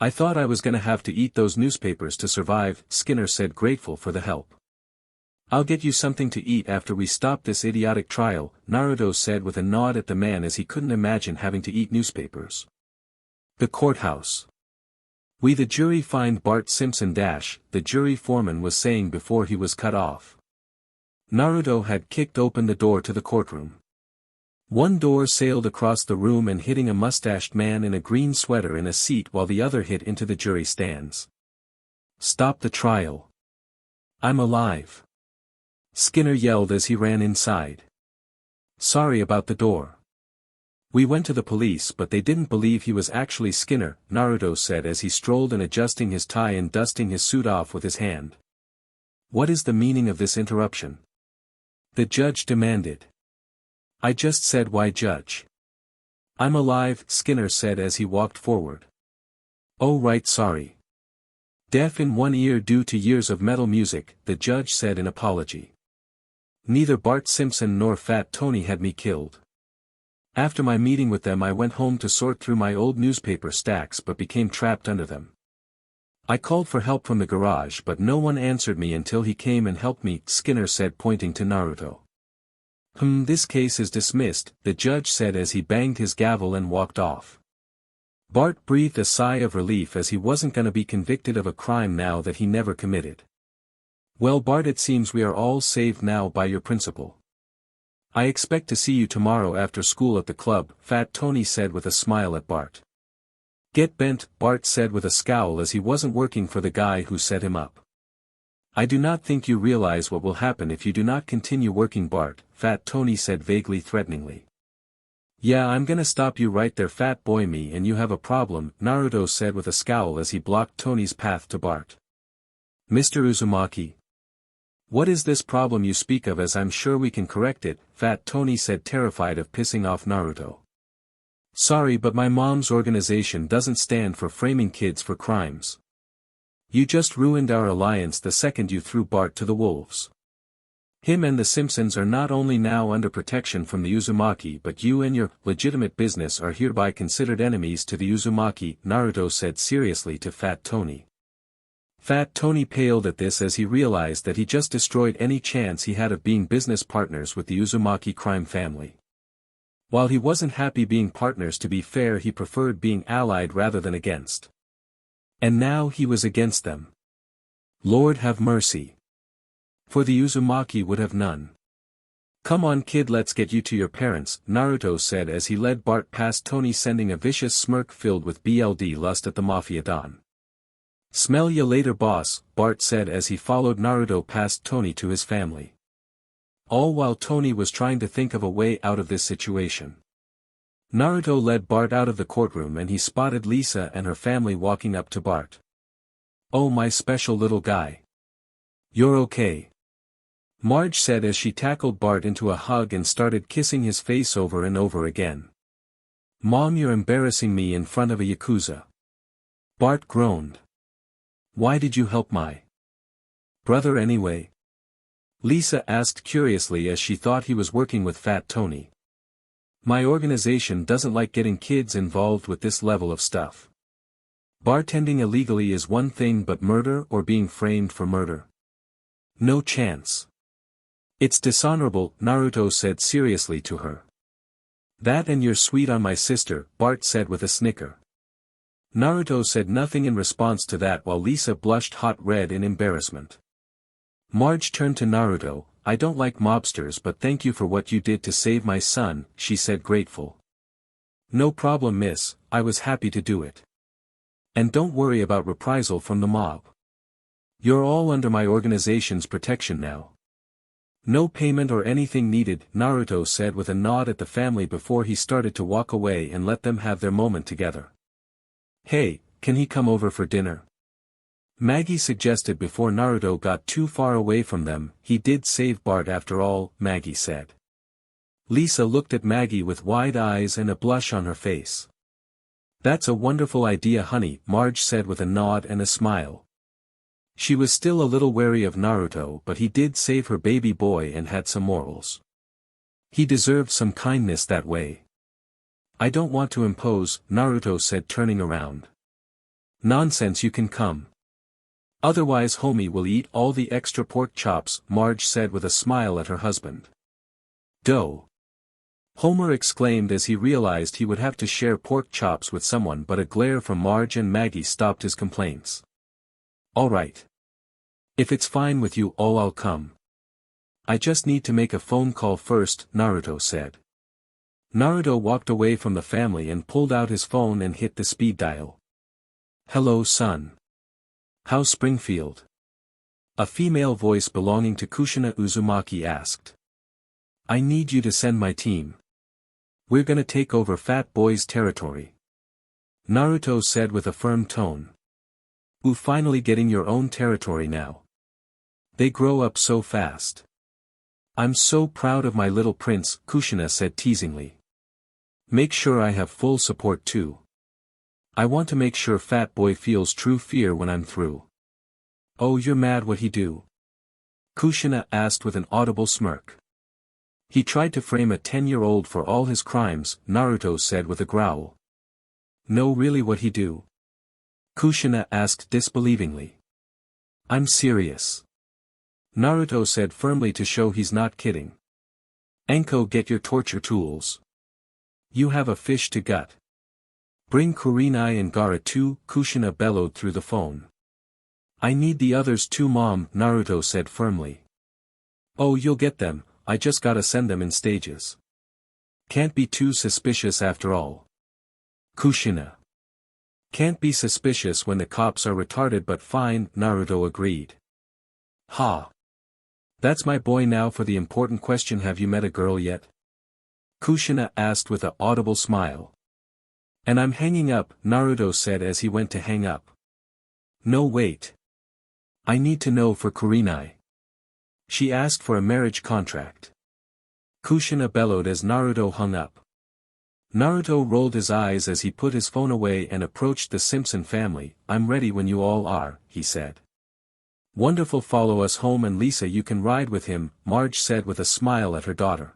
I thought I was gonna have to eat those newspapers to survive, Skinner said, grateful for the help. I'll get you something to eat after we stop this idiotic trial, Naruto said with a nod at the man as he couldn't imagine having to eat newspapers. The courthouse. We the jury find Bart Simpson the jury foreman was saying before he was cut off. Naruto had kicked open the door to the courtroom. One door sailed across the room and hitting a mustached man in a green sweater in a seat while the other hit into the jury stands. Stop the trial. I'm alive. Skinner yelled as he ran inside. Sorry about the door. We went to the police but they didn't believe he was actually Skinner, Naruto said as he strolled in adjusting his tie and dusting his suit off with his hand. What is the meaning of this interruption? The judge demanded. I just said why, Judge? I'm alive, Skinner said as he walked forward. Oh right, sorry. Deaf in one ear due to years of metal music, the judge said in apology. Neither Bart Simpson nor Fat Tony had me killed. After my meeting with them I went home to sort through my old newspaper stacks but became trapped under them. I called for help from the garage but no one answered me until he came and helped me, Skinner said pointing to Naruto. This case is dismissed, the judge said as he banged his gavel and walked off. Bart breathed a sigh of relief as he wasn't gonna be convicted of a crime now that he never committed. Well Bart, it seems we are all saved now by your principal. I expect to see you tomorrow after school at the club, Fat Tony said with a smile at Bart. Get bent, Bart said with a scowl as he wasn't working for the guy who set him up. I do not think you realize what will happen if you do not continue working, Bart, Fat Tony said vaguely threateningly. Yeah, I'm gonna stop you right there, fat boy, me and you have a problem, Naruto said with a scowl as he blocked Tony's path to Bart. Mr. Uzumaki. What is this problem you speak of, as I'm sure we can correct it, Fat Tony said, terrified of pissing off Naruto. Sorry but my mom's organization doesn't stand for framing kids for crimes. You just ruined our alliance the second you threw Bart to the wolves. Him and the Simpsons are not only now under protection from the Uzumaki but you and your legitimate business are hereby considered enemies to the Uzumaki, Naruto said seriously to Fat Tony. Fat Tony paled at this as he realized that he just destroyed any chance he had of being business partners with the Uzumaki crime family. While he wasn't happy being partners, to be fair, he preferred being allied rather than against. And now he was against them. Lord have mercy. For the Uzumaki would have none. Come on kid, let's get you to your parents, Naruto said as he led Bart past Tony, sending a vicious smirk filled with BLD lust at the Mafia Don. Smell ya later boss, Bart said as he followed Naruto past Tony to his family. All while Tony was trying to think of a way out of this situation. Naruto led Bart out of the courtroom and he spotted Lisa and her family walking up to Bart. Oh my special little guy. You're okay. Marge said as she tackled Bart into a hug and started kissing his face over and over again. Mom, you're embarrassing me in front of a Yakuza. Bart groaned. Why did you help my brother anyway? Lisa asked curiously as she thought he was working with Fat Tony. My organization doesn't like getting kids involved with this level of stuff. Bartending illegally is one thing, but murder or being framed for murder? No chance. It's dishonorable, Naruto said seriously to her. That and you're sweet on my sister, Bart said with a snicker. Naruto said nothing in response to that while Lisa blushed hot red in embarrassment. Marge turned to Naruto. I don't like mobsters, but thank you for what you did to save my son, she said grateful. No problem, miss, I was happy to do it. And don't worry about reprisal from the mob. You're all under my organization's protection now. No payment or anything needed, Naruto said with a nod at the family before he started to walk away and let them have their moment together. Hey, can he come over for dinner? Maggie suggested before Naruto got too far away from them. He did save Bart after all, Maggie said. Lisa looked at Maggie with wide eyes and a blush on her face. That's a wonderful idea, honey, Marge said with a nod and a smile. She was still a little wary of Naruto, but he did save her baby boy and had some morals. He deserved some kindness that way. I don't want to impose, Naruto said, turning around. Nonsense, you can come. Otherwise homie will eat all the extra pork chops, Marge said with a smile at her husband. Dough. Homer exclaimed as he realized he would have to share pork chops with someone, but a glare from Marge and Maggie stopped his complaints. All right. If it's fine with you all, I'll come. I just need to make a phone call first, Naruto said. Naruto walked away from the family and pulled out his phone and hit the speed dial. Hello son. How's Springfield? A female voice belonging to Kushina Uzumaki asked. I need you to send my team. We're gonna take over Fat Boy's territory. Naruto said with a firm tone. Ooh, finally getting your own territory now. They grow up so fast. I'm so proud of my little prince, Kushina said teasingly. Make sure I have full support too. I want to make sure Fat Boy feels true fear when I'm through. Oh, you're mad what he do? Kushina asked with an audible smirk. He tried to frame a 10-year-old for all his crimes, Naruto said with a growl. No, really, what he do? Kushina asked disbelievingly. I'm serious. Naruto said firmly to show he's not kidding. Enko, get your torture tools. You have a fish to gut. Bring Kurenai and Gaara too, Kushina bellowed through the phone. I need the others too, Mom, Naruto said firmly. Oh, you'll get them, I just gotta send them in stages. Can't be too suspicious after all. Kushina. Can't be suspicious when the cops are retarded, but fine, Naruto agreed. Ha. That's my boy. Now for the important question, have you met a girl yet? Kushina asked with an audible smile. And I'm hanging up, Naruto said as he went to hang up. No, wait. I need to know for Kurenai. She asked for a marriage contract. Kushina bellowed as Naruto hung up. Naruto rolled his eyes as he put his phone away and approached the Simpson family. I'm ready when you all are, he said. Wonderful, follow us home, and Lisa, you can ride with him, Marge said with a smile at her daughter.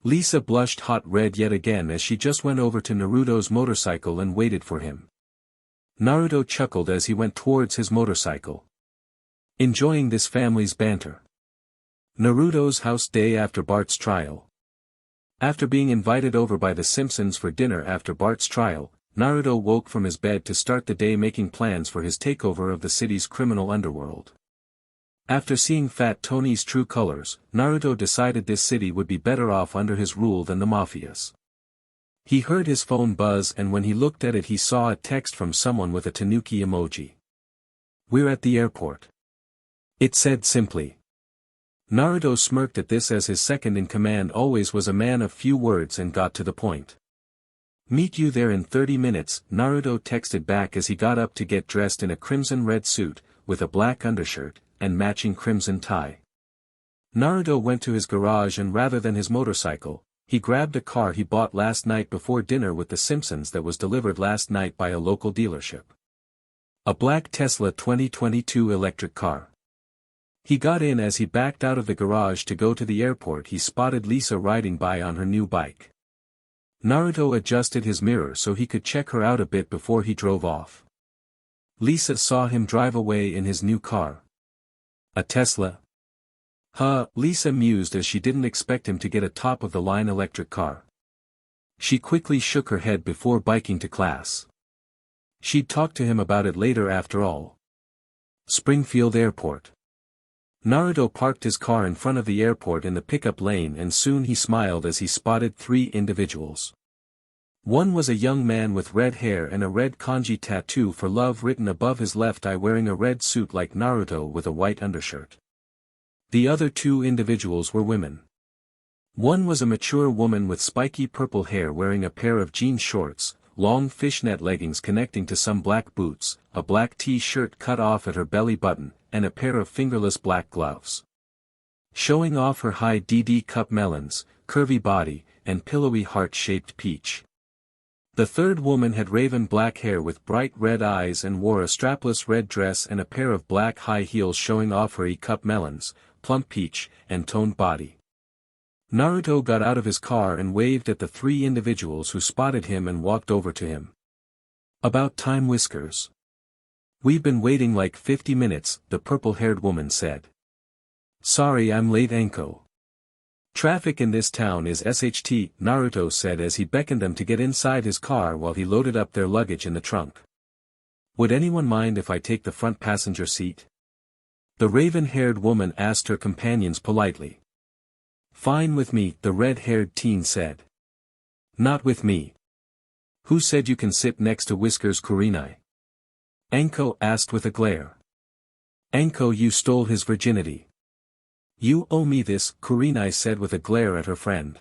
Lisa blushed hot red yet again as she just went over to Naruto's motorcycle and waited for him. Naruto chuckled as he went towards his motorcycle. Enjoying this family's banter. Naruto's house day after Bart's trial. After being invited over by the Simpsons for dinner after Bart's trial, Naruto woke from his bed to start the day making plans for his takeover of the city's criminal underworld. After seeing Fat Tony's true colors, Naruto decided this city would be better off under his rule than the mafia's. He heard his phone buzz, and when he looked at it he saw a text from someone with a tanuki emoji. We're at the airport. It said simply. Naruto smirked at this as his second-in-command always was a man of few words and got to the point. Meet you there in 30 minutes, Naruto texted back as he got up to get dressed in a crimson-red suit, with a black undershirt, and matching crimson tie. Naruto went to his garage and rather than his motorcycle, he grabbed a car he bought last night before dinner with the Simpsons that was delivered last night by a local dealership. A black Tesla 2022 electric car. He got in. As he backed out of the garage to go to the airport, he spotted Lisa riding by on her new bike. Naruto adjusted his mirror so he could check her out a bit before he drove off. Lisa saw him drive away in his new car. A Tesla? Huh, Lisa mused as she didn't expect him to get a top-of-the-line electric car. She quickly shook her head before biking to class. She'd talk to him about it later after all. Springfield Airport. Naruto parked his car in front of the airport in the pickup lane, and soon he smiled as he spotted three individuals. One was a young man with red hair and a red kanji tattoo for love written above his left eye, wearing a red suit like Naruto with a white undershirt. The other two individuals were women. One was a mature woman with spiky purple hair wearing a pair of jean shorts, long fishnet leggings connecting to some black boots, a black t-shirt cut off at her belly button, and a pair of fingerless black gloves. Showing off her high DD cup melons, curvy body, and pillowy heart-shaped peach. The third woman had raven black hair with bright red eyes and wore a strapless red dress and a pair of black high heels showing off her E-cup melons, plump peach, and toned body. Naruto got out of his car and waved at the three individuals who spotted him and walked over to him. About time, Whiskers. We've been waiting like 50 minutes, the purple-haired woman said. Sorry I'm late, Anko. Traffic in this town is SHT, Naruto said as he beckoned them to get inside his car while he loaded up their luggage in the trunk. Would anyone mind if I take the front passenger seat? The raven-haired woman asked her companions politely. Fine with me, the red-haired teen said. Not with me. Who said you can sit next to Whiskers, Kurenai? Anko asked with a glare. Anko, you stole his virginity. You owe me this, Kurenai said with a glare at her friend.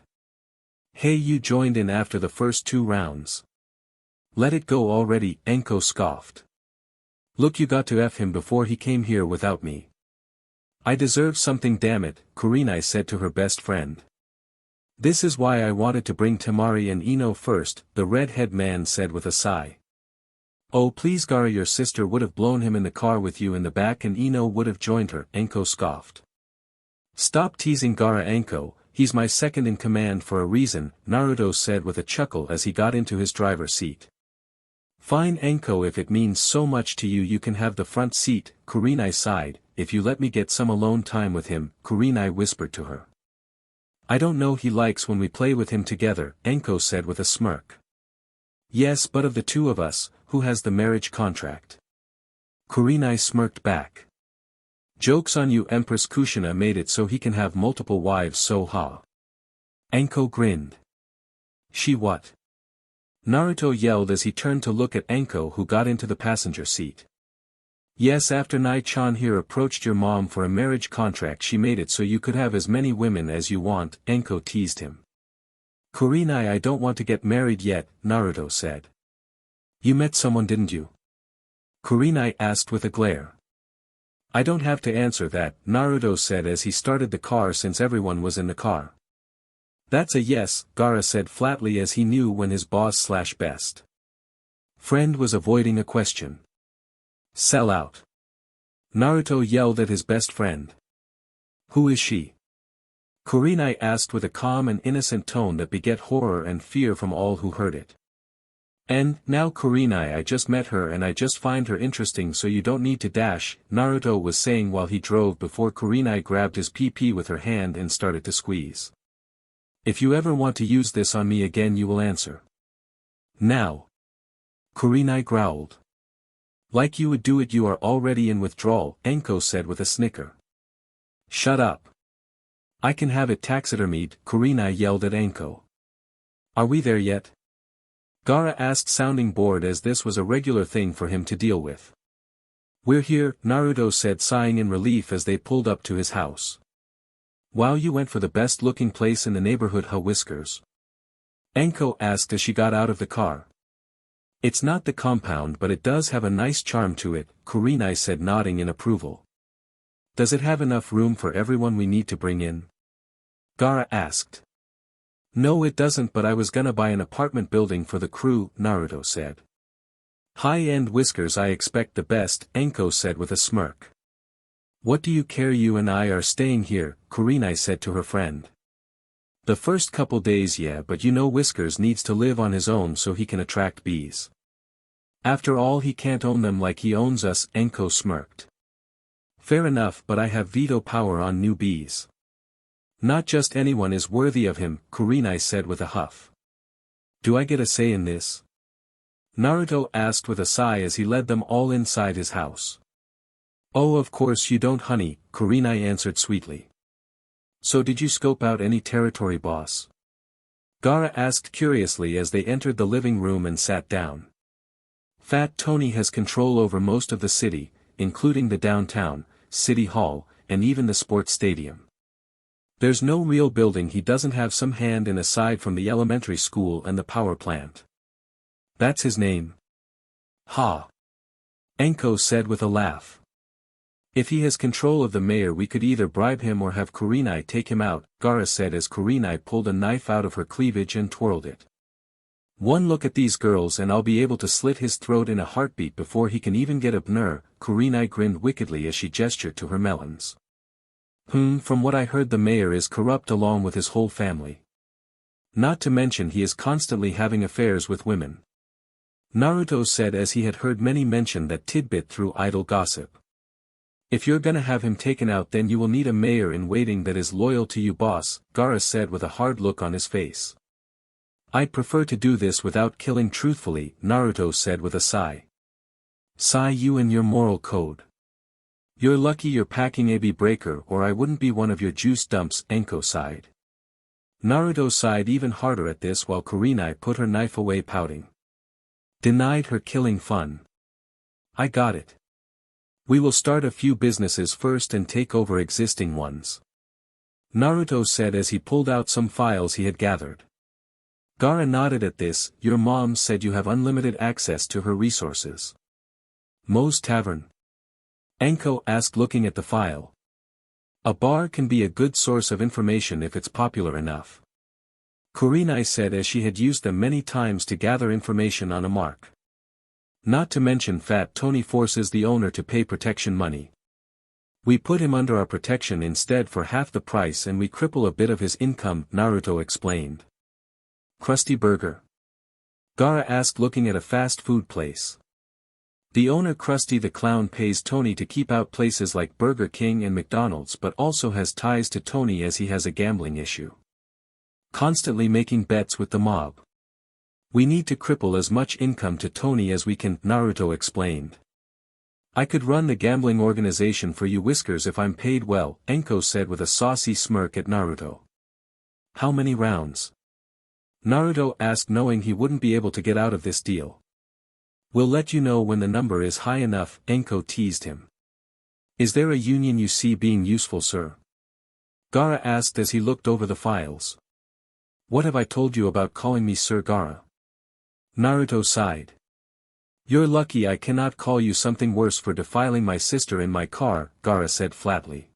Hey, you joined in after the first 2 rounds. Let it go already, Anko scoffed. Look, you got to F him before he came here without me. I deserve something, damn it, Kurenai said to her best friend. This is why I wanted to bring Temari and Ino first, the red-head man said with a sigh. Oh please Gaara, your sister would have blown him in the car with you in the back and Ino would have joined her, Anko scoffed. Stop teasing Gaara, Anko, he's my second in command for a reason, Naruto said with a chuckle as he got into his driver's seat. Fine Anko, if it means so much to you can have the front seat, Kurenai sighed. If you let me get some alone time with him, Kurenai whispered to her. I don't know, he likes when we play with him together, Anko said with a smirk. Yes, but of the two of us, who has the marriage contract? Kurenai smirked back. Joke's on you, Empress Kushina made it so he can have multiple wives, so ha. Anko grinned. She what? Naruto yelled as he turned to look at Anko, who got into the passenger seat. Yes, after Nai-chan here approached your mom for a marriage contract, she made it so you could have as many women as you want, Anko teased him. Kurenai, I don't want to get married yet, Naruto said. You met someone, didn't you? Kurenai asked with a glare. I don't have to answer that, Naruto said as he started the car since everyone was in the car. That's a yes, Gaara said flatly as he knew when his boss/best friend was avoiding a question. Sell out. Naruto yelled at his best friend. Who is she? Kurenai asked with a calm and innocent tone that beget horror and fear from all who heard it. And, now Kurenai, I just met her and I just find her interesting, so you don't need to dash, Naruto was saying while he drove before Kurenai grabbed his PP with her hand and started to squeeze. If you ever want to use this on me again, you will answer. Now. Kurenai growled. Like you would do it, you are already in withdrawal, Anko said with a snicker. Shut up. I can have it taxidermied, Kurenai yelled at Anko. Are we there yet? Gaara asked, sounding bored as this was a regular thing for him to deal with. We're here, Naruto said, sighing in relief as they pulled up to his house. Wow, you went for the best looking place in the neighborhood, huh, Whiskers? Anko asked as she got out of the car. It's not the compound, but it does have a nice charm to it, Kurenai said, nodding in approval. Does it have enough room for everyone we need to bring in? Gaara asked. No, it doesn't, but I was gonna buy an apartment building for the crew, Naruto said. High-end, Whiskers, I expect the best, Anko said with a smirk. What do you care, you and I are staying here, Kurenai said to her friend. The first couple days, yeah, but you know Whiskers needs to live on his own so he can attract bees. After all, he can't own them like he owns us, Anko smirked. Fair enough, but I have veto power on new bees. Not just anyone is worthy of him, Kurenai said with a huff. Do I get a say in this? Naruto asked with a sigh as he led them all inside his house. Oh, of course you don't, honey, Kurenai answered sweetly. So did you scope out any territory, boss? Gaara asked curiously as they entered the living room and sat down. Fat Tony has control over most of the city, including the downtown, city hall, and even the sports stadium. There's no real building he doesn't have some hand in aside from the elementary school and the power plant. That's his name. Ha! Anko said with a laugh. If he has control of the mayor, we could either bribe him or have Kurenai take him out, Gaara said as Kurenai pulled a knife out of her cleavage and twirled it. One look at these girls and I'll be able to slit his throat in a heartbeat before he can even get up. Kurenai grinned wickedly as she gestured to her melons. From what I heard the mayor is corrupt along with his whole family. Not to mention he is constantly having affairs with women. Naruto said as he had heard many mention that tidbit through idle gossip. If you're gonna have him taken out then you will need a mayor in waiting that is loyal to you, boss, Gaara said with a hard look on his face. I'd prefer to do this without killing truthfully, Naruto said with a sigh. Sigh, you and your moral code. You're lucky you're packing a breaker or I wouldn't be one of your juice dumps, Enko sighed. Naruto sighed even harder at this while Kurenai put her knife away pouting. Denied her killing fun. I got it. We will start a few businesses first and take over existing ones. Naruto said as he pulled out some files he had gathered. Gaara nodded at this. Your mom said you have unlimited access to her resources. Moe's Tavern? Enko asked looking at the file. A bar can be a good source of information if it's popular enough. Kurenai said as she had used them many times to gather information on a mark. Not to mention Fat Tony forces the owner to pay protection money. We put him under our protection instead for half the price and we cripple a bit of his income, Naruto explained. Krusty Burger? Gaara asked looking at a fast food place. The owner Krusty the Clown pays Tony to keep out places like Burger King and McDonald's but also has ties to Tony as he has a gambling issue. Constantly making bets with the mob. We need to cripple as much income to Tony as we can, Naruto explained. I could run the gambling organization for you Whiskers if I'm paid well, Enko said with a saucy smirk at Naruto. How many rounds? Naruto asked knowing he wouldn't be able to get out of this deal. We'll let you know when the number is high enough, Enko teased him. Is there a union you see being useful, sir? Gaara asked as he looked over the files. What have I told you about calling me Sir Gaara? Naruto sighed. You're lucky I cannot call you something worse for defiling my sister in my car, Gaara said flatly.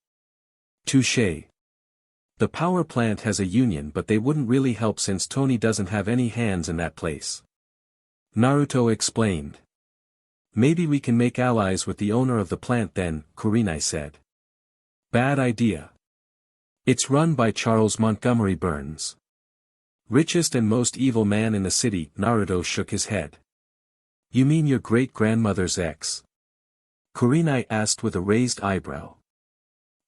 Touché. The power plant has a union but they wouldn't really help since Tony doesn't have any hands in that place. Naruto explained. Maybe we can make allies with the owner of the plant then, Kurenai said. Bad idea. It's run by Charles Montgomery Burns. Richest and most evil man in the city, Naruto shook his head. You mean your great-grandmother's ex? Kurenai asked with a raised eyebrow.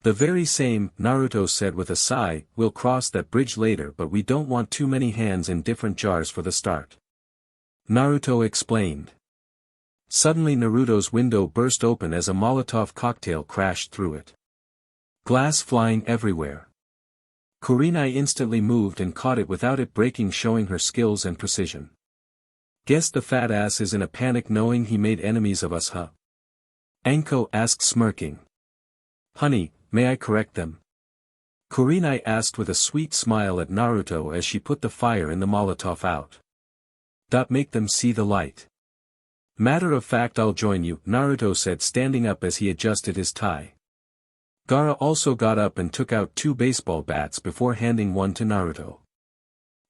The very same, Naruto said with a sigh, we'll cross that bridge later but we don't want too many hands in different jars for the start. Naruto explained. Suddenly Naruto's window burst open as a Molotov cocktail crashed through it. Glass flying everywhere. Kurenai instantly moved and caught it without it breaking, showing her skills and precision. Guess the fat ass is in a panic knowing he made enemies of us, huh? Enko asked smirking. Honey, may I correct them? Kurenai asked with a sweet smile at Naruto as she put the fire in the Molotov out. Make them see the light. Matter of fact, I'll join you, Naruto said standing up as he adjusted his tie. Gaara also got up and took out 2 baseball bats before handing one to Naruto.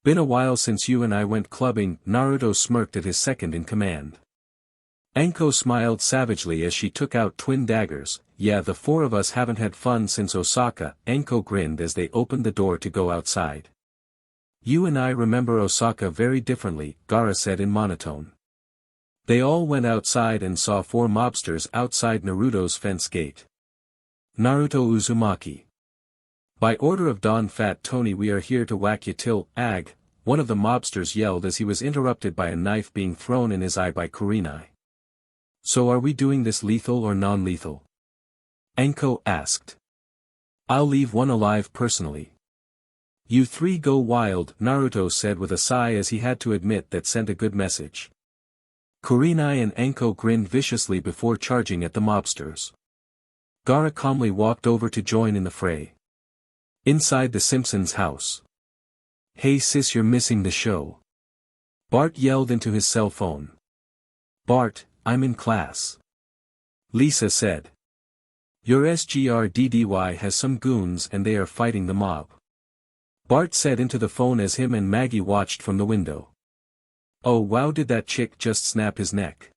Been a while since you and I went clubbing, Naruto smirked at his second in command. Enko smiled savagely as she took out twin daggers. Yeah, the 4 of us haven't had fun since Osaka, Enko grinned as they opened the door to go outside. You and I remember Osaka very differently, Gaara said in monotone. They all went outside and saw 4 mobsters outside Naruto's fence gate. Naruto Uzumaki. By order of Don Fat Tony, we are here to whack you till, ag, one of the mobsters yelled as he was interrupted by a knife being thrown in his eye by Kurenai. So are we doing this lethal or non-lethal? Enko asked. I'll leave one alive personally. You 3 go wild, Naruto said with a sigh as he had to admit that sent a good message. Kurenai and Enko grinned viciously before charging at the mobsters. Gaara calmly walked over to join in the fray. Inside the Simpsons' house. Hey sis, you're missing the show. Bart yelled into his cell phone. Bart, I'm in class. Lisa said. Your SGRDDY has some goons and they are fighting the mob. Bart said into the phone as him and Maggie watched from the window. Oh wow, did that chick just snap his neck?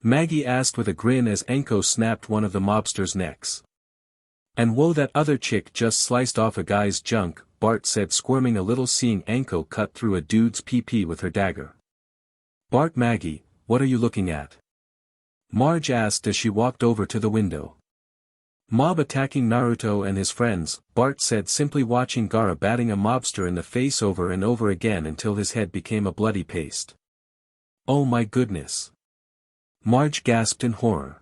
Maggie asked with a grin as Enko snapped one of the mobster's necks. And whoa, that other chick just sliced off a guy's junk, Bart said, squirming a little seeing Enko cut through a dude's pee-pee with her dagger. Bart, Maggie, what are you looking at? Marge asked as she walked over to the window. Mob attacking Naruto and his friends, Bart said, simply watching Gaara batting a mobster in the face over and over again until his head became a bloody paste. Oh my goodness. Marge gasped in horror.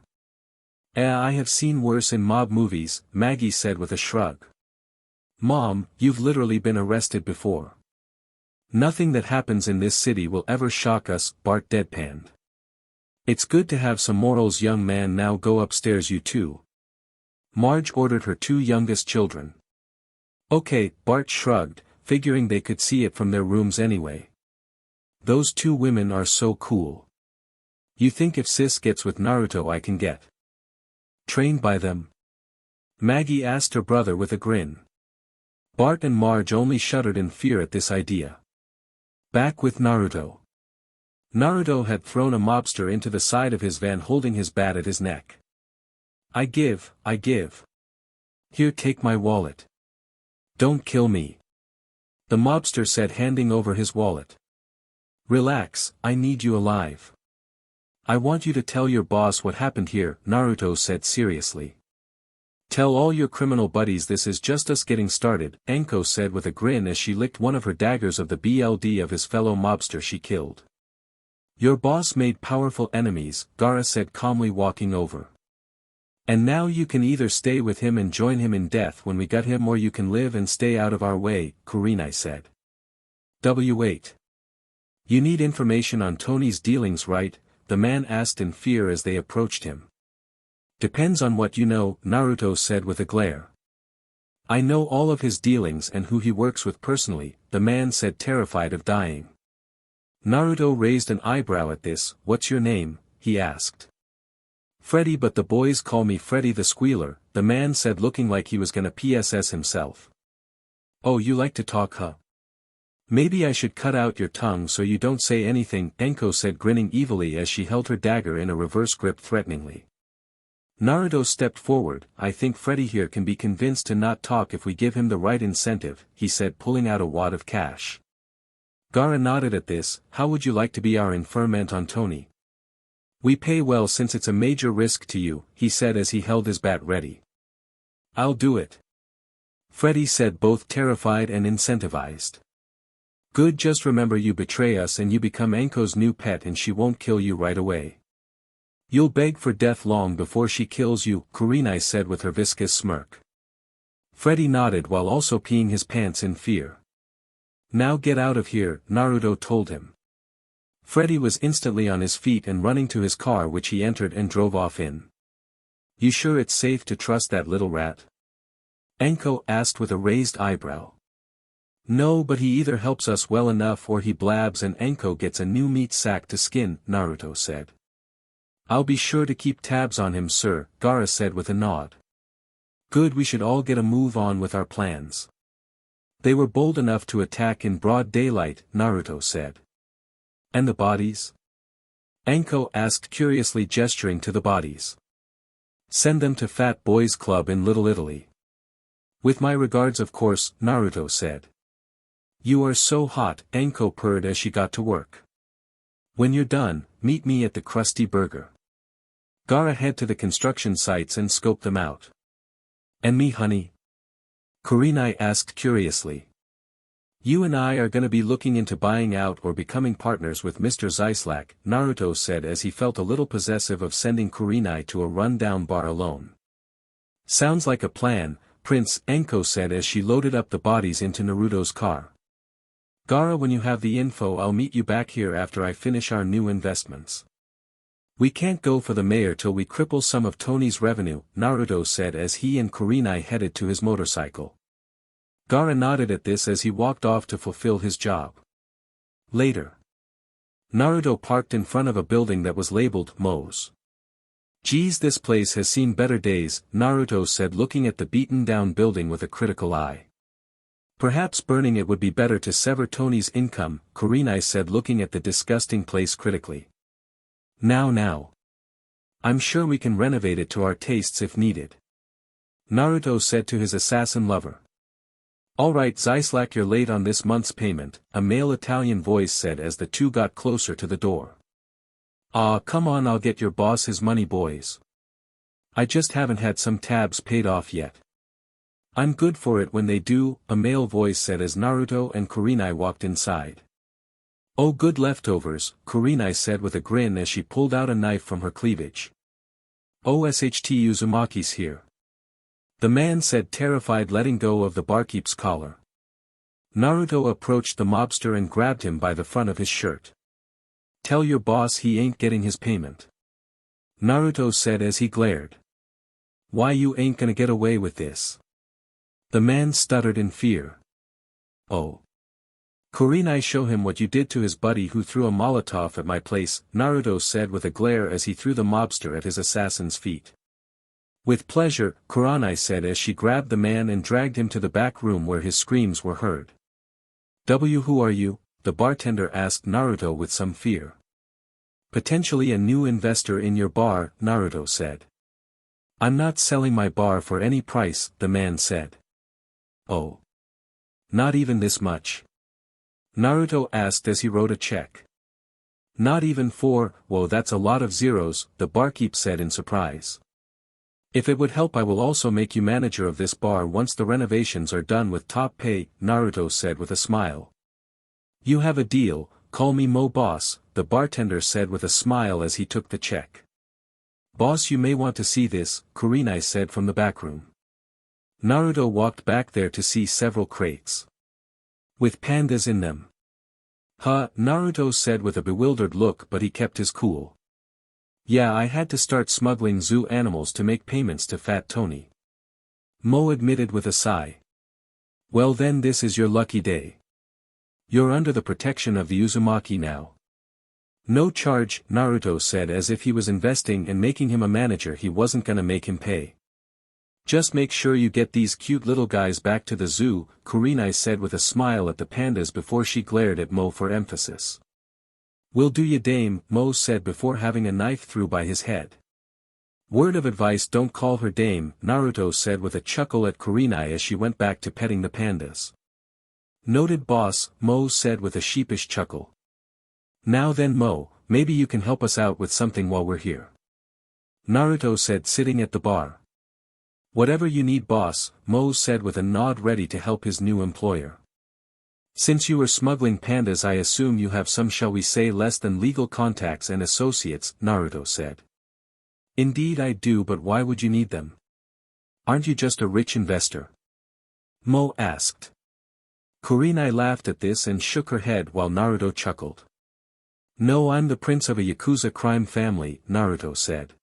I have seen worse in mob movies, Maggie said with a shrug. Mom, you've literally been arrested before. Nothing that happens in this city will ever shock us, Bart deadpanned. It's good to have some morals, young man. Now go upstairs, you two. Marge ordered her two youngest children. Okay, Bart shrugged, figuring they could see it from their rooms anyway. Those two women are so cool. You think if sis gets with Naruto I can get trained by them? Maggie asked her brother with a grin. Bart and Marge only shuddered in fear at this idea. Back with Naruto. Naruto had thrown a mobster into the side of his van holding his bat at his neck. I give. Here, take my wallet. Don't kill me. The mobster said, handing over his wallet. Relax, I need you alive. I want you to tell your boss what happened here, Naruto said seriously. Tell all your criminal buddies this is just us getting started, Enko said with a grin as she licked one of her daggers of the BLD of his fellow mobster she killed. Your boss made powerful enemies, Gaara said calmly, walking over. And now you can either stay with him and join him in death when we gut him, or you can live and stay out of our way, Kurenai said. W8. You need information on Tony's dealings, right? The man asked in fear as they approached him. Depends on what you know, Naruto said with a glare. I know all of his dealings and who he works with personally, the man said, terrified of dying. Naruto raised an eyebrow at this. What's your name? He asked. Freddy, but the boys call me Freddy the Squealer, the man said, looking like he was gonna PSS himself. Oh, you like to talk, huh? Maybe I should cut out your tongue so you don't say anything, Enko said, grinning evilly as she held her dagger in a reverse grip threateningly. Naruto stepped forward. I think Freddy here can be convinced to not talk if we give him the right incentive, he said, pulling out a wad of cash. Gaara nodded at this. How would you like to be our informant on Tony? We pay well since it's a major risk to you, he said as he held his bat ready. I'll do it. Freddy said, both terrified and incentivized. Good, just remember you betray us and you become Enko's new pet and she won't kill you right away. You'll beg for death long before she kills you, Kurenai said with her viscous smirk. Freddy nodded while also peeing his pants in fear. Now get out of here, Naruto told him. Freddy was instantly on his feet and running to his car, which he entered and drove off in. You sure it's safe to trust that little rat? Enko asked with a raised eyebrow. No, but he either helps us well enough or he blabs and Enko gets a new meat sack to skin, Naruto said. I'll be sure to keep tabs on him, sir, Gaara said with a nod. Good, we should all get a move on with our plans. They were bold enough to attack in broad daylight, Naruto said. And the bodies? Enko asked curiously, gesturing to the bodies. Send them to Fat Boys Club in Little Italy. With my regards, of course, Naruto said. You are so hot, Enko purred as she got to work. When you're done, meet me at the Krusty Burger. Gaara head to the construction sites and scope them out. And me, honey? Kurenai asked curiously. You and I are gonna be looking into buying out or becoming partners with Mr. Zeislak, Naruto said as he felt a little possessive of sending Kurenai to a run-down bar alone. Sounds like a plan, Prince, Enko said as she loaded up the bodies into Naruto's car. Gaara, when you have the info I'll meet you back here after I finish our new investments. We can't go for the mayor till we cripple some of Tony's revenue, Naruto said as he and Kurenai headed to his motorcycle. Gaara nodded at this as he walked off to fulfill his job. Later. Naruto parked in front of a building that was labeled Moe's. Geez, this place has seen better days, Naruto said looking at the beaten-down building with a critical eye. Perhaps burning it would be better to sever Tony's income, Kurenai said looking at the disgusting place critically. Now. I'm sure we can renovate it to our tastes if needed. Naruto said to his assassin lover. Alright Zyslak, you're late on this month's payment, a male Italian voice said as the two got closer to the door. Aw, come on, I'll get your boss his money, boys. I just haven't had some tabs paid off yet. I'm good for it when they do, a male voice said as Naruto and Kurenai walked inside. Oh, good leftovers, Kurenai said with a grin as she pulled out a knife from her cleavage. OSHT Uzumaki's here. The man said, terrified, letting go of the barkeep's collar. Naruto approached the mobster and grabbed him by the front of his shirt. Tell your boss he ain't getting his payment. Naruto said as he glared. Why, you ain't gonna get away with this? The man stuttered in fear. Oh. Kurenai, show him what you did to his buddy who threw a Molotov at my place, Naruto said with a glare as he threw the mobster at his assassin's feet. With pleasure, Kurenai said as she grabbed the man and dragged him to the back room where his screams were heard. Who are you? The bartender asked Naruto with some fear. Potentially a new investor in your bar, Naruto said. I'm not selling my bar for any price, the man said. Oh. Not even this much? Naruto asked as he wrote a check. Not even 4, whoa, that's a lot of zeros, the barkeep said in surprise. If it would help, I will also make you manager of this bar once the renovations are done with top pay, Naruto said with a smile. You have a deal, call me Mo boss, the bartender said with a smile as he took the check. Boss, you may want to see this, Kurenai said from the back room. Naruto walked back there to see several crates. With pandas in them. Huh, Naruto said with a bewildered look, but he kept his cool. Yeah, I had to start smuggling zoo animals to make payments to Fat Tony. Mo admitted with a sigh. Well then, this is your lucky day. You're under the protection of the Uzumaki now. No charge, Naruto said as if he was investing and making him a manager he wasn't gonna make him pay. Just make sure you get these cute little guys back to the zoo, Kurenai said with a smile at the pandas before she glared at Mo for emphasis. Will do ya dame, Mo said before having a knife through by his head. Word of advice, don't call her dame, Naruto said with a chuckle at Kurenai as she went back to petting the pandas. Noted boss, Mo said with a sheepish chuckle. Now then Mo, maybe you can help us out with something while we're here. Naruto said sitting at the bar. Whatever you need boss, Mo said with a nod ready to help his new employer. Since you were smuggling pandas I assume you have some, shall we say, less than legal contacts and associates, Naruto said. Indeed I do, but why would you need them? Aren't you just a rich investor? Mo asked. Kurenai laughed at this and shook her head while Naruto chuckled. No, I'm the prince of a Yakuza crime family, Naruto said.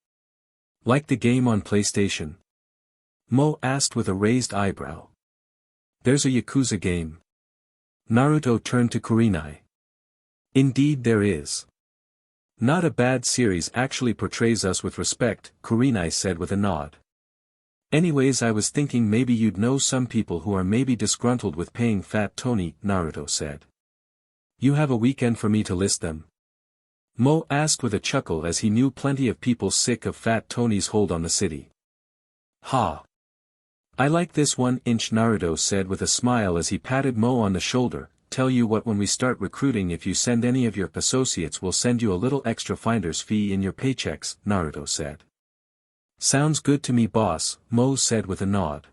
Like the game on PlayStation? Mo asked with a raised eyebrow. There's a Yakuza game. Naruto turned to Kurenai. Indeed there is. Not a bad series, actually portrays us with respect, Kurenai said with a nod. Anyways, I was thinking maybe you'd know some people who are maybe disgruntled with paying Fat Tony, Naruto said. You have a weekend for me to list them? Mo asked with a chuckle as he knew plenty of people sick of Fat Tony's hold on the city. Ha! I like this 1-inch, Naruto said with a smile as he patted Mo on the shoulder. Tell you what, when we start recruiting, if you send any of your associates we'll send you a little extra finder's fee in your paychecks, Naruto said. Sounds good to me boss, Mo said with a nod.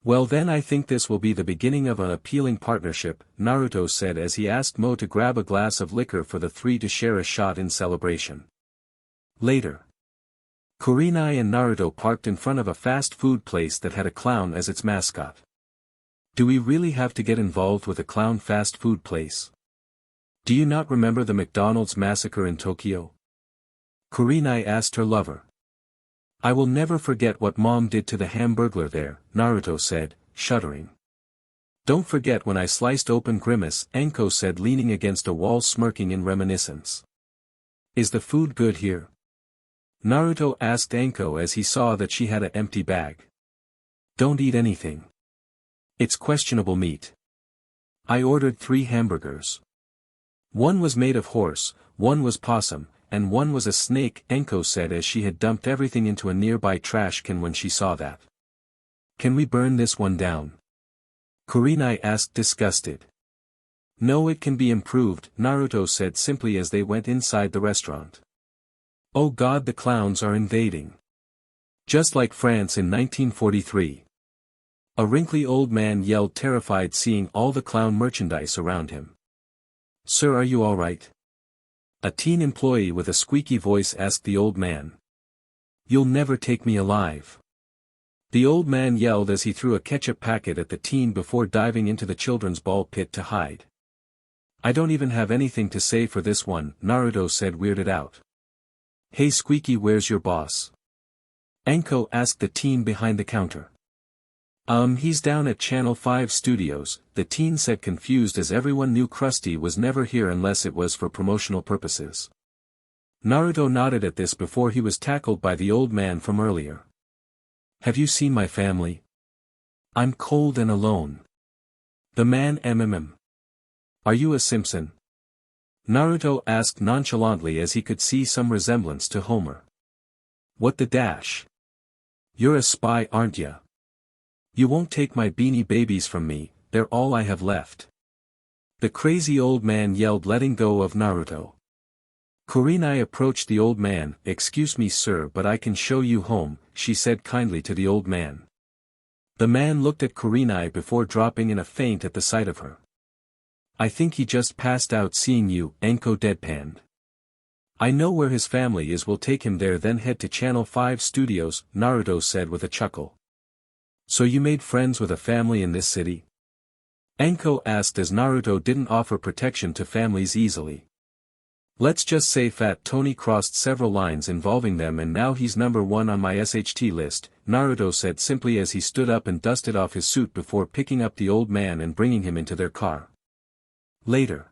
Well then I think this will be the beginning of an appealing partnership, Naruto said as he asked Mo to grab a glass of liquor for the three to share a shot in celebration. Later. Kurenai and Naruto parked in front of a fast food place that had a clown as its mascot. Do we really have to get involved with a clown fast food place? Do you not remember the McDonald's massacre in Tokyo? Kurenai asked her lover. I will never forget what Mom did to the Hamburglar there, Naruto said, shuddering. Don't forget when I sliced open Grimace, Anko said leaning against a wall smirking in reminiscence. Is the food good here? Naruto asked Anko as he saw that she had an empty bag. Don't eat anything. It's questionable meat. I ordered 3 hamburgers. One was made of horse, one was possum, and one was a snake, Enko said as she had dumped everything into a nearby trash can when she saw that. Can we burn this one down? Kurenai asked disgusted. No, it can be improved, Naruto said simply as they went inside the restaurant. Oh God, the clowns are invading. Just like France in 1943. A wrinkly old man yelled terrified seeing all the clown merchandise around him. Sir, are you all right? A teen employee with a squeaky voice asked the old man. You'll never take me alive. The old man yelled as he threw a ketchup packet at the teen before diving into the children's ball pit to hide. I don't even have anything to say for this one, Naruto said weirded out. Hey Squeaky, where's your boss? Enko asked the teen behind the counter. He's down at Channel 5 Studios, the teen said confused as everyone knew Krusty was never here unless it was for promotional purposes. Naruto nodded at this before he was tackled by the old man from earlier. Have you seen my family? I'm cold and alone. The man Are you a Simpson? Naruto asked nonchalantly as he could see some resemblance to Homer. What the dash? You're a spy, aren't ya? You won't take my beanie babies from me, they're all I have left. The crazy old man yelled, letting go of Naruto. Kurenai approached the old man. Excuse me sir, but I can show you home, she said kindly to the old man. The man looked at Kurenai before dropping in a faint at the sight of her. I think he just passed out seeing you, Enko deadpanned. I know where his family is, we'll take him there then head to Channel 5 Studios, Naruto said with a chuckle. So you made friends with a family in this city? Enko asked as Naruto didn't offer protection to families easily. Let's just say Fat Tony crossed several lines involving them and now he's number 1 on my SHT list, Naruto said simply as he stood up and dusted off his suit before picking up the old man and bringing him into their car. Later.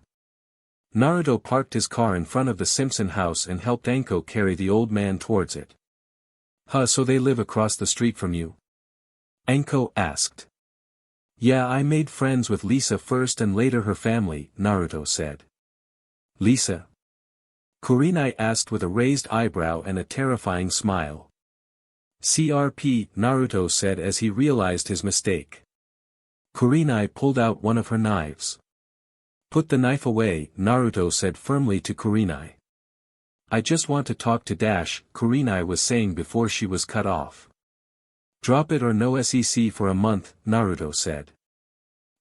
Naruto parked his car in front of the Simpson house and helped Enko carry the old man towards it. So they live across the street from you? Enko asked. Yeah, I made friends with Lisa first and later her family, Naruto said. Lisa? Kurenai asked with a raised eyebrow and a terrifying smile. CRP, Naruto said as he realized his mistake. Kurenai pulled out one of her knives. Put the knife away, Naruto said firmly to Kurenai. I just want to talk to Dash, Kurenai was saying before she was cut off. Drop it or no SEC for a month, Naruto said.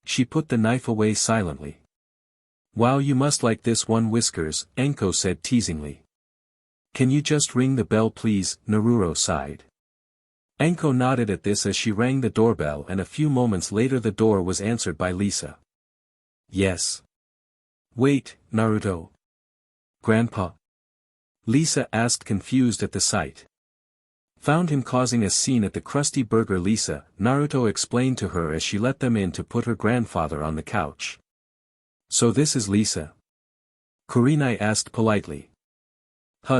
She put the knife away silently. Wow, you must like this one, Whiskers, Enko said teasingly. Can you just ring the bell please, Naruto sighed. Enko nodded at this as she rang the doorbell and a few moments later the door was answered by Lisa. Yes. Wait, Naruto. Grandpa? Lisa asked confused at the sight. Found him causing a scene at the Krusty Burger. Lisa, Naruto explained to her as she let them in to put her grandfather on the couch. So this is Lisa? Kurenai asked politely.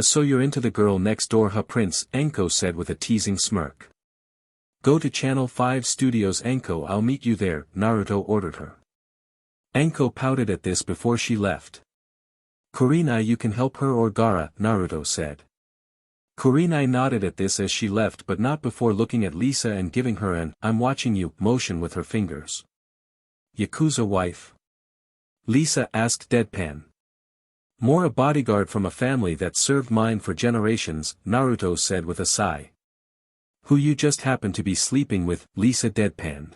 So you're into the girl next door, Prince, Enko said with a teasing smirk. Go to Channel 5 Studios, Enko, I'll meet you there, Naruto ordered her. Enko pouted at this before she left. Kurenai, you can help her or Gaara, Naruto said. Kurenai nodded at this as she left but not before looking at Lisa and giving her an "I'm watching you" motion with her fingers. Yakuza wife? Lisa asked deadpan. More a bodyguard from a family that served mine for generations, Naruto said with a sigh. Who you just happen to be sleeping with, Lisa deadpanned.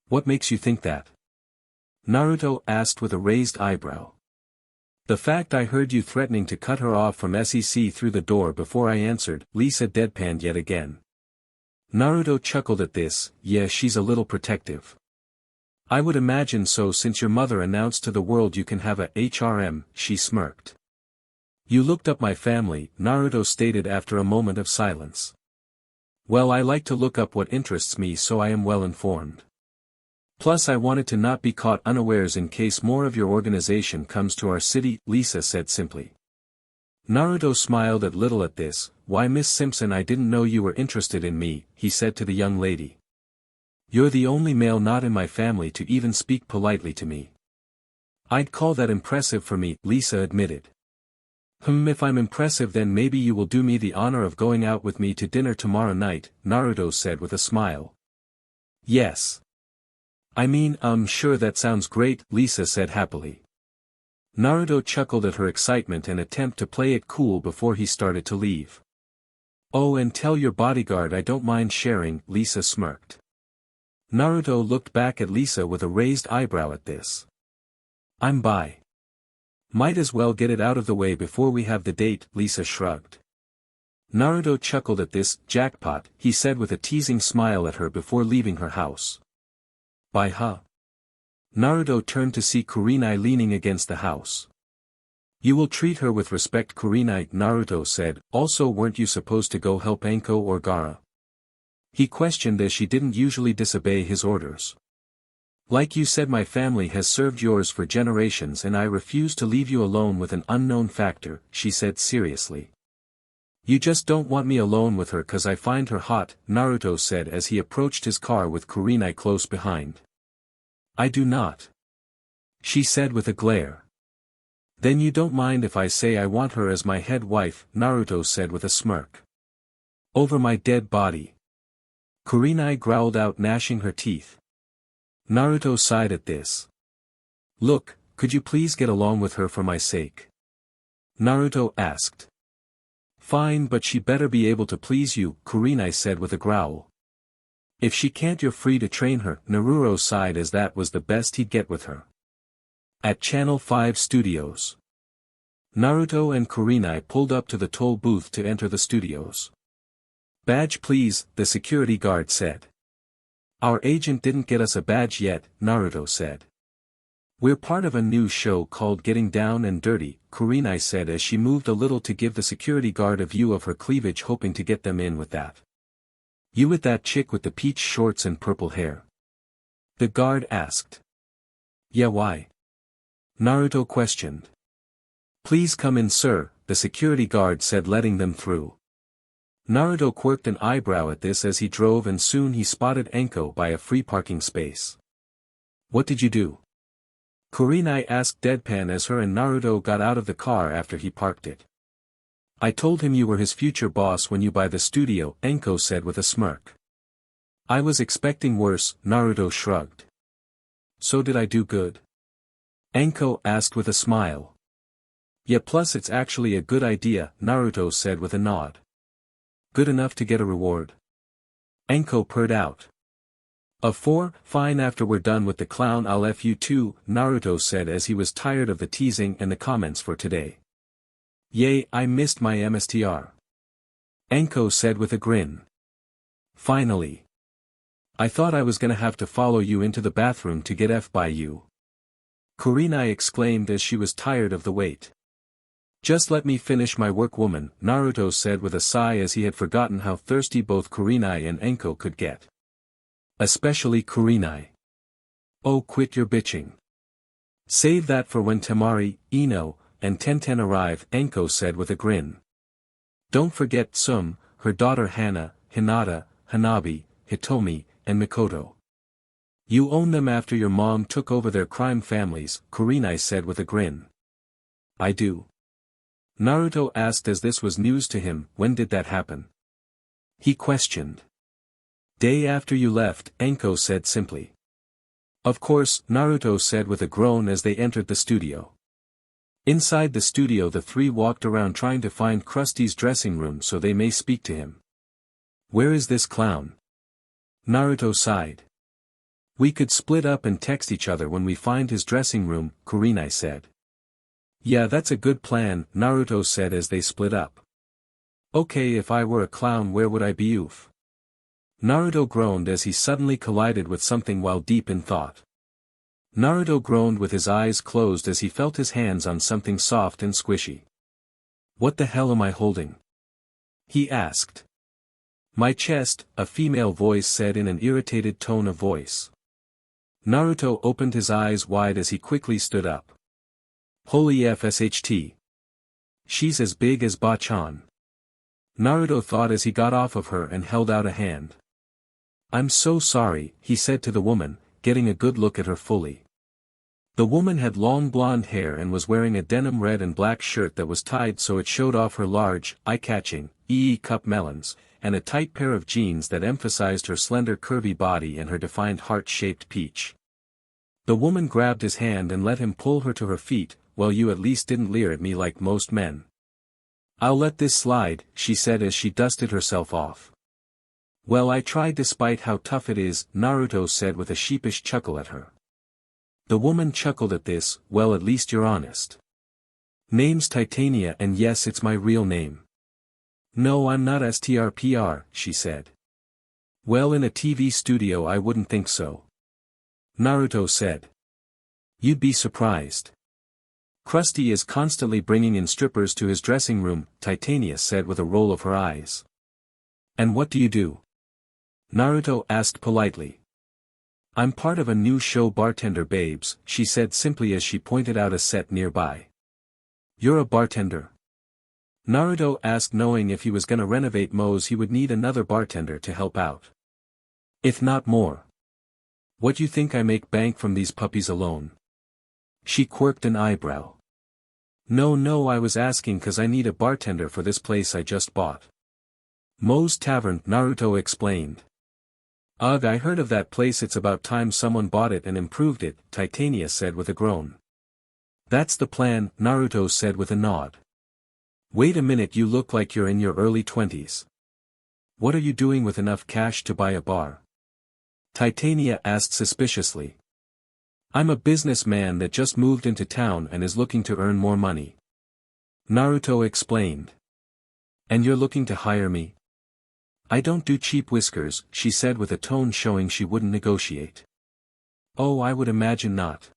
What makes you think that? Naruto asked with a raised eyebrow. The fact I heard you threatening to cut her off from SEC through the door before I answered, Lisa deadpanned yet again. Naruto chuckled at this. Yeah, she's a little protective. I would imagine so since your mother announced to the world you can have a HRM, she smirked. You looked up my family, Naruto stated after a moment of silence. Well, I like to look up what interests me so I am well informed. Plus I wanted to not be caught unawares in case more of your organization comes to our city, Lisa said simply. Naruto smiled a little at this. Why Miss Simpson, I didn't know you were interested in me, he said to the young lady. You're the only male not in my family to even speak politely to me. I'd call that impressive for me, Lisa admitted. If I'm impressive then maybe you will do me the honor of going out with me to dinner tomorrow night, Naruto said with a smile. Yes. I mean, sure that sounds great, Lisa said happily. Naruto chuckled at her excitement and attempt to play it cool before he started to leave. Oh, and tell your bodyguard I don't mind sharing, Lisa smirked. Naruto looked back at Lisa with a raised eyebrow at this. I'm bi. Might as well get it out of the way before we have the date, Lisa shrugged. Naruto chuckled at this. Jackpot, he said with a teasing smile at her before leaving her house. Bi huh? Naruto turned to see Kurenai leaning against the house. You will treat her with respect, Kurenai, Naruto said. Also, weren't you supposed to go help Anko or Gaara? He questioned as she didn't usually disobey his orders. Like you said, my family has served yours for generations and I refuse to leave you alone with an unknown factor, she said seriously. You just don't want me alone with her cause I find her hot, Naruto said as he approached his car with Kurenai close behind. I do not. She said with a glare. Then you don't mind if I say I want her as my head wife, Naruto said with a smirk. Over my dead body. Kurenai growled out, gnashing her teeth. Naruto sighed at this. Look, could you please get along with her for my sake? Naruto asked. Fine, but she better be able to please you, Kurenai said with a growl. If she can't, you're free to train her, Naruto sighed as that was the best he'd get with her. At Channel 5 Studios. Naruto and Kurenai pulled up to the toll booth to enter the studios. Badge please, the security guard said. Our agent didn't get us a badge yet, Naruto said. We're part of a new show called Getting Down and Dirty, Kurenai said as she moved a little to give the security guard a view of her cleavage, hoping to get them in with that. You with that chick with the peach shorts and purple hair? The guard asked. Yeah, why? Naruto questioned. Please come in, sir, the security guard said, letting them through. Naruto quirked an eyebrow at this as he drove and soon he spotted Anko by a free parking space. What did you do? Kurenai asked deadpan as her and Naruto got out of the car after he parked it. I told him you were his future boss when you buy the studio, Anko said with a smirk. I was expecting worse, Naruto shrugged. So did I do good? Anko asked with a smile. Yeah, plus it's actually a good idea, Naruto said with a nod. Good enough to get a reward? Anko purred out. Of 4, fine, after we're done with the clown I'll F you too, Naruto said as he was tired of the teasing and the comments for today. Yay, I missed my MSTR. Anko said with a grin. Finally. I thought I was gonna have to follow you into the bathroom to get F by you. Kurenai exclaimed as she was tired of the wait. Just let me finish my work, woman, Naruto said with a sigh as he had forgotten how thirsty both Kurenai and Anko could get. Especially Kurenai. Oh, quit your bitching. Save that for when Temari, Ino, and Tenten arrive, Anko said with a grin. Don't forget Sum, her daughter Hana, Hinata, Hanabi, Hitomi, and Mikoto. You own them after your mom took over their crime families, Kurenai said with a grin. I do. Naruto asked as this was news to him. When did that happen? He questioned. Day after you left, Anko said simply. Of course, Naruto said with a groan as they entered the studio. Inside the studio the three walked around trying to find Krusty's dressing room so they may speak to him. Where is this clown? Naruto sighed. We could split up and text each other when we find his dressing room, Kurenai said. Yeah, that's a good plan, Naruto said as they split up. Okay, if I were a clown where would I be? Oof. Naruto groaned as he suddenly collided with something while deep in thought. Naruto groaned with his eyes closed as he felt his hands on something soft and squishy. What the hell am I holding? He asked. My chest, a female voice said in an irritated tone of voice. Naruto opened his eyes wide as he quickly stood up. Holy FSHT. She's as big as Ba-chan. Naruto thought as he got off of her and held out a hand. I'm so sorry, he said to the woman, getting a good look at her fully. The woman had long blonde hair and was wearing a denim red and black shirt that was tied so it showed off her large, eye-catching, cup melons, and a tight pair of jeans that emphasized her slender curvy body and her defined heart-shaped peach. The woman grabbed his hand and let him pull her to her feet. Well, you at least didn't leer at me like most men. I'll let this slide, she said as she dusted herself off. Well, I tried despite how tough it is, Naruto said with a sheepish chuckle at her. The woman chuckled at this. Well, at least you're honest. Name's Titania, and yes, it's my real name. No, I'm not STRPR, she said. Well, in a TV studio I wouldn't think so. Naruto said. You'd be surprised. Krusty is constantly bringing in strippers to his dressing room, Titania said with a roll of her eyes. And what do you do? Naruto asked politely. I'm part of a new show, Bartender Babes, she said simply as she pointed out a set nearby. You're a bartender? Naruto asked, knowing if he was gonna renovate Moe's he would need another bartender to help out. If not more. What you think I make bank from these puppies alone? She quirked an eyebrow. No, I was asking cause I need a bartender for this place I just bought. Moe's Tavern, Naruto explained. Ugh, I heard of that place, it's about time someone bought it and improved it, Titania said with a groan. That's the plan, Naruto said with a nod. Wait a minute, you look like you're in your early 20s. What are you doing with enough cash to buy a bar? Titania asked suspiciously. I'm a businessman that just moved into town and is looking to earn more money. Naruto explained. And you're looking to hire me? I don't do cheap whiskers, she said with a tone showing she wouldn't negotiate. Oh, I would imagine not.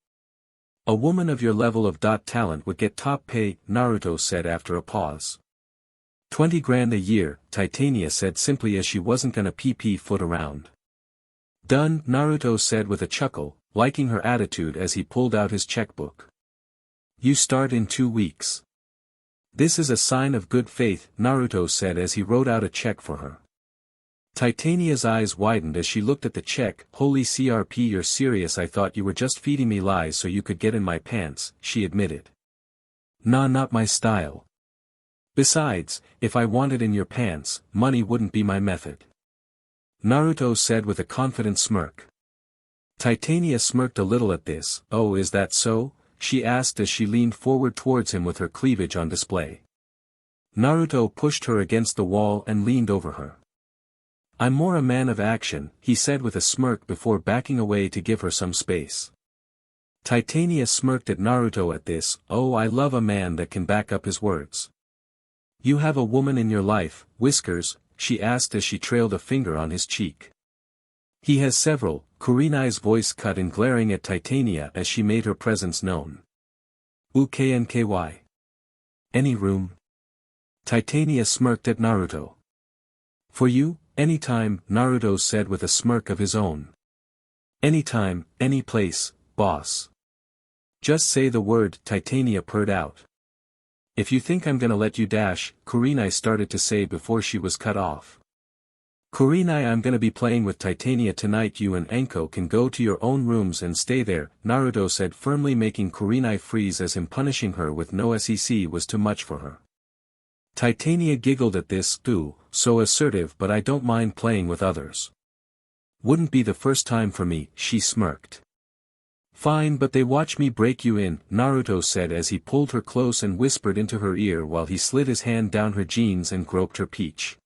A woman of your level of talent would get top pay, Naruto said after a pause. 20 grand a year, Titania said simply as she wasn't gonna foot around. Done, Naruto said with a chuckle, liking her attitude as he pulled out his checkbook. You start in 2 weeks. This is a sign of good faith, Naruto said as he wrote out a check for her. Titania's eyes widened as she looked at the check. Holy CRP, you're serious? I thought you were just feeding me lies so you could get in my pants, she admitted. Nah, not my style. Besides, if I wanted in your pants, money wouldn't be my method. Naruto said with a confident smirk. Titania smirked a little at this. Oh, is that so? She asked as she leaned forward towards him with her cleavage on display. Naruto pushed her against the wall and leaned over her. I'm more a man of action, he said with a smirk before backing away to give her some space. Titania smirked at Naruto at this. Oh, I love a man that can back up his words. You have a woman in your life, Whiskers? She asked as she trailed a finger on his cheek. He has several, Kurenai's voice cut in glaring at Titania as she made her presence known. UKNKY. Any room? Titania smirked at Naruto. For you? Anytime, Naruto said with a smirk of his own. Anytime, any place, boss. Just say the word, Titania purred out. If you think I'm gonna let you dash, Kurenai started to say before she was cut off. Kurenai, I'm gonna be playing with Titania tonight. You and Anko can go to your own rooms and stay there, Naruto said firmly, making Kurenai freeze as him punishing her with no SEC was too much for her. Titania giggled at this. Too, so assertive, but I don't mind playing with others. Wouldn't be the first time for me, she smirked. Fine, but they watch me break you in, Naruto said as he pulled her close and whispered into her ear while he slid his hand down her jeans and groped her peach.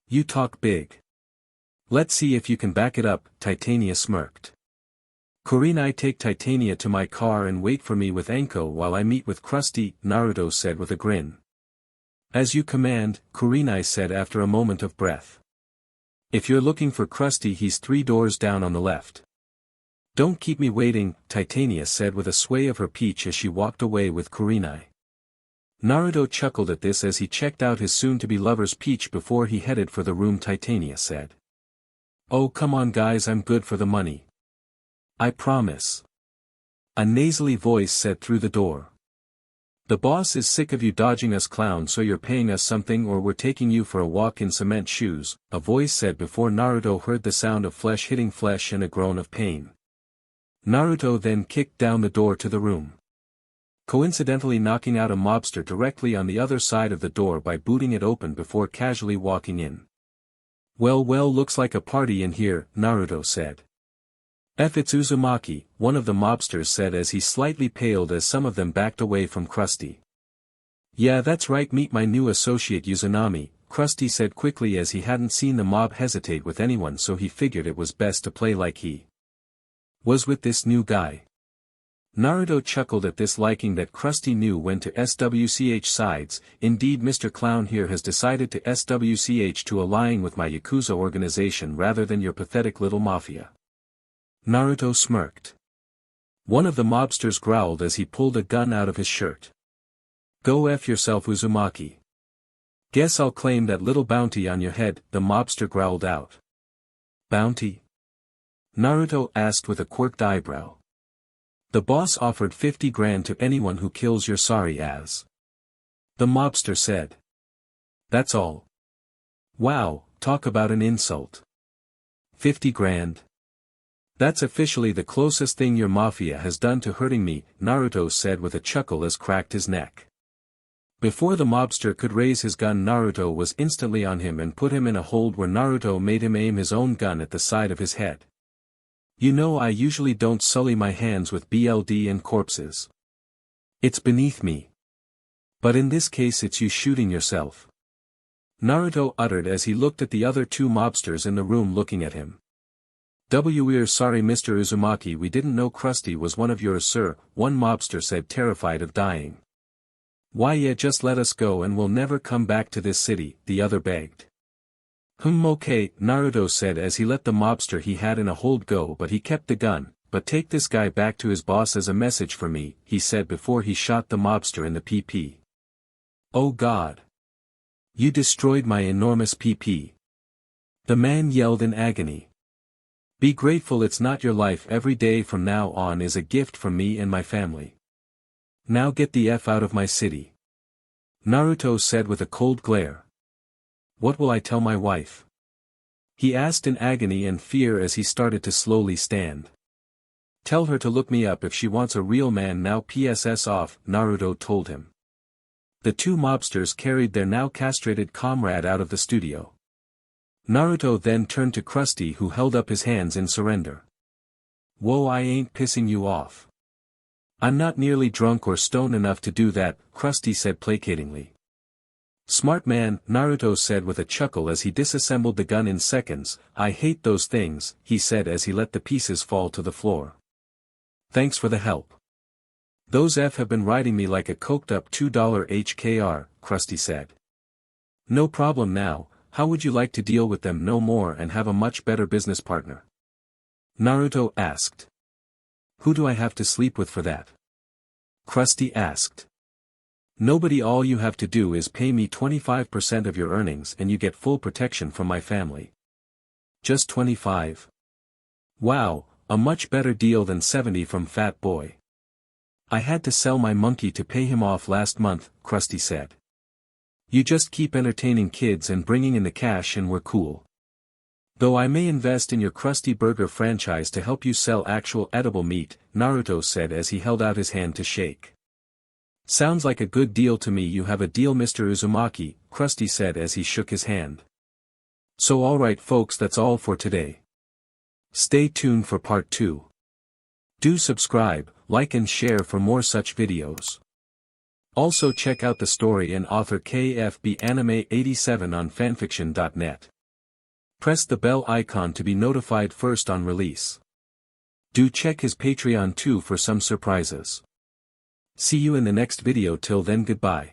You talk big. Let's see if you can back it up, Titania smirked. Kurenai, take Titania to my car and wait for me with Anko while I meet with Krusty, Naruto said with a grin. As you command, Kurenai said after a moment of breath. If you're looking for Krusty, he's 3 doors down on the left. Don't keep me waiting, Titania said with a sway of her peach as she walked away with Kurenai. Naruto chuckled at this as he checked out his soon-to-be lover's peach before he headed for the room. Titania said. Oh, come on guys, I'm good for the money. I promise. A nasally voice said through the door. The boss is sick of you dodging us clowns, so you're paying us something or we're taking you for a walk in cement shoes, a voice said before Naruto heard the sound of flesh hitting flesh and a groan of pain. Naruto then kicked down the door to the room, coincidentally knocking out a mobster directly on the other side of the door by booting it open before casually walking in. Well, looks like a party in here, Naruto said. It's Uzumaki, one of the mobsters said as he slightly paled as some of them backed away from Krusty. Yeah, that's right, meet my new associate Uzunami, Krusty said quickly as he hadn't seen the mob hesitate with anyone, so he figured it was best to play like he was with this new guy. Naruto chuckled at this, liking that Krusty knew when to swch sides. Indeed, Mr. Clown here has decided to swch to allying with my Yakuza organization rather than your pathetic little mafia. Naruto smirked. One of the mobsters growled as he pulled a gun out of his shirt. Go F yourself, Uzumaki. Guess I'll claim that little bounty on your head, the mobster growled out. Bounty? Naruto asked with a quirked eyebrow. The boss offered 50 grand to anyone who kills your sorry ass. The mobster said. That's all. Wow, talk about an insult. 50 grand? That's officially the closest thing your mafia has done to hurting me, Naruto said with a chuckle as cracked his neck. Before the mobster could raise his gun, Naruto was instantly on him and put him in a hold where Naruto made him aim his own gun at the side of his head. You know, I usually don't sully my hands with BLD and corpses. It's beneath me. But in this case it's you shooting yourself. Naruto uttered as he looked at the other two mobsters in the room looking at him. We're sorry, Mr. Uzumaki, we didn't know Krusty was one of yours, sir, one mobster said, terrified of dying. Why, yeah, just let us go and we'll never come back to this city, the other begged. Okay, Naruto said as he let the mobster he had in a hold go, but he kept the gun. But take this guy back to his boss as a message for me, he said before he shot the mobster in the PP. Oh God! You destroyed my enormous PP. The man yelled in agony. Be grateful it's not your life. Every day from now on is a gift from me and my family. Now get the F out of my city. Naruto said with a cold glare. What will I tell my wife? He asked in agony and fear as he started to slowly stand. Tell her to look me up if she wants a real man now. PSS off, Naruto told him. The two mobsters carried their now castrated comrade out of the studio. Naruto then turned to Krusty, who held up his hands in surrender. Whoa, I ain't pissing you off. I'm not nearly drunk or stoned enough to do that, Krusty said placatingly. Smart man, Naruto said with a chuckle as he disassembled the gun in seconds. I hate those things, he said as he let the pieces fall to the floor. Thanks for the help. Those F have been riding me like a coked up $2 HKR, Krusty said. No problem now. How would you like to deal with them no more and have a much better business partner? Naruto asked. Who do I have to sleep with for that? Krusty asked. Nobody. All you have to do is pay me 25% of your earnings and you get full protection from my family. Just 25? Wow, a much better deal than 70 from Fat Boy. I had to sell my monkey to pay him off last month, Krusty said. You just keep entertaining kids and bringing in the cash and we're cool. Though I may invest in your Krusty Burger franchise to help you sell actual edible meat, Naruto said as he held out his hand to shake. Sounds like a good deal to me. You have a deal, Mr. Uzumaki, Krusty said as he shook his hand. So alright folks, that's all for today. Stay tuned for part 2. Do subscribe, like and share for more such videos. Also check out the story and author KFB Anime 87 on fanfiction.net. Press the bell icon to be notified first on release. Do check his Patreon too for some surprises. See you in the next video. Till then, goodbye.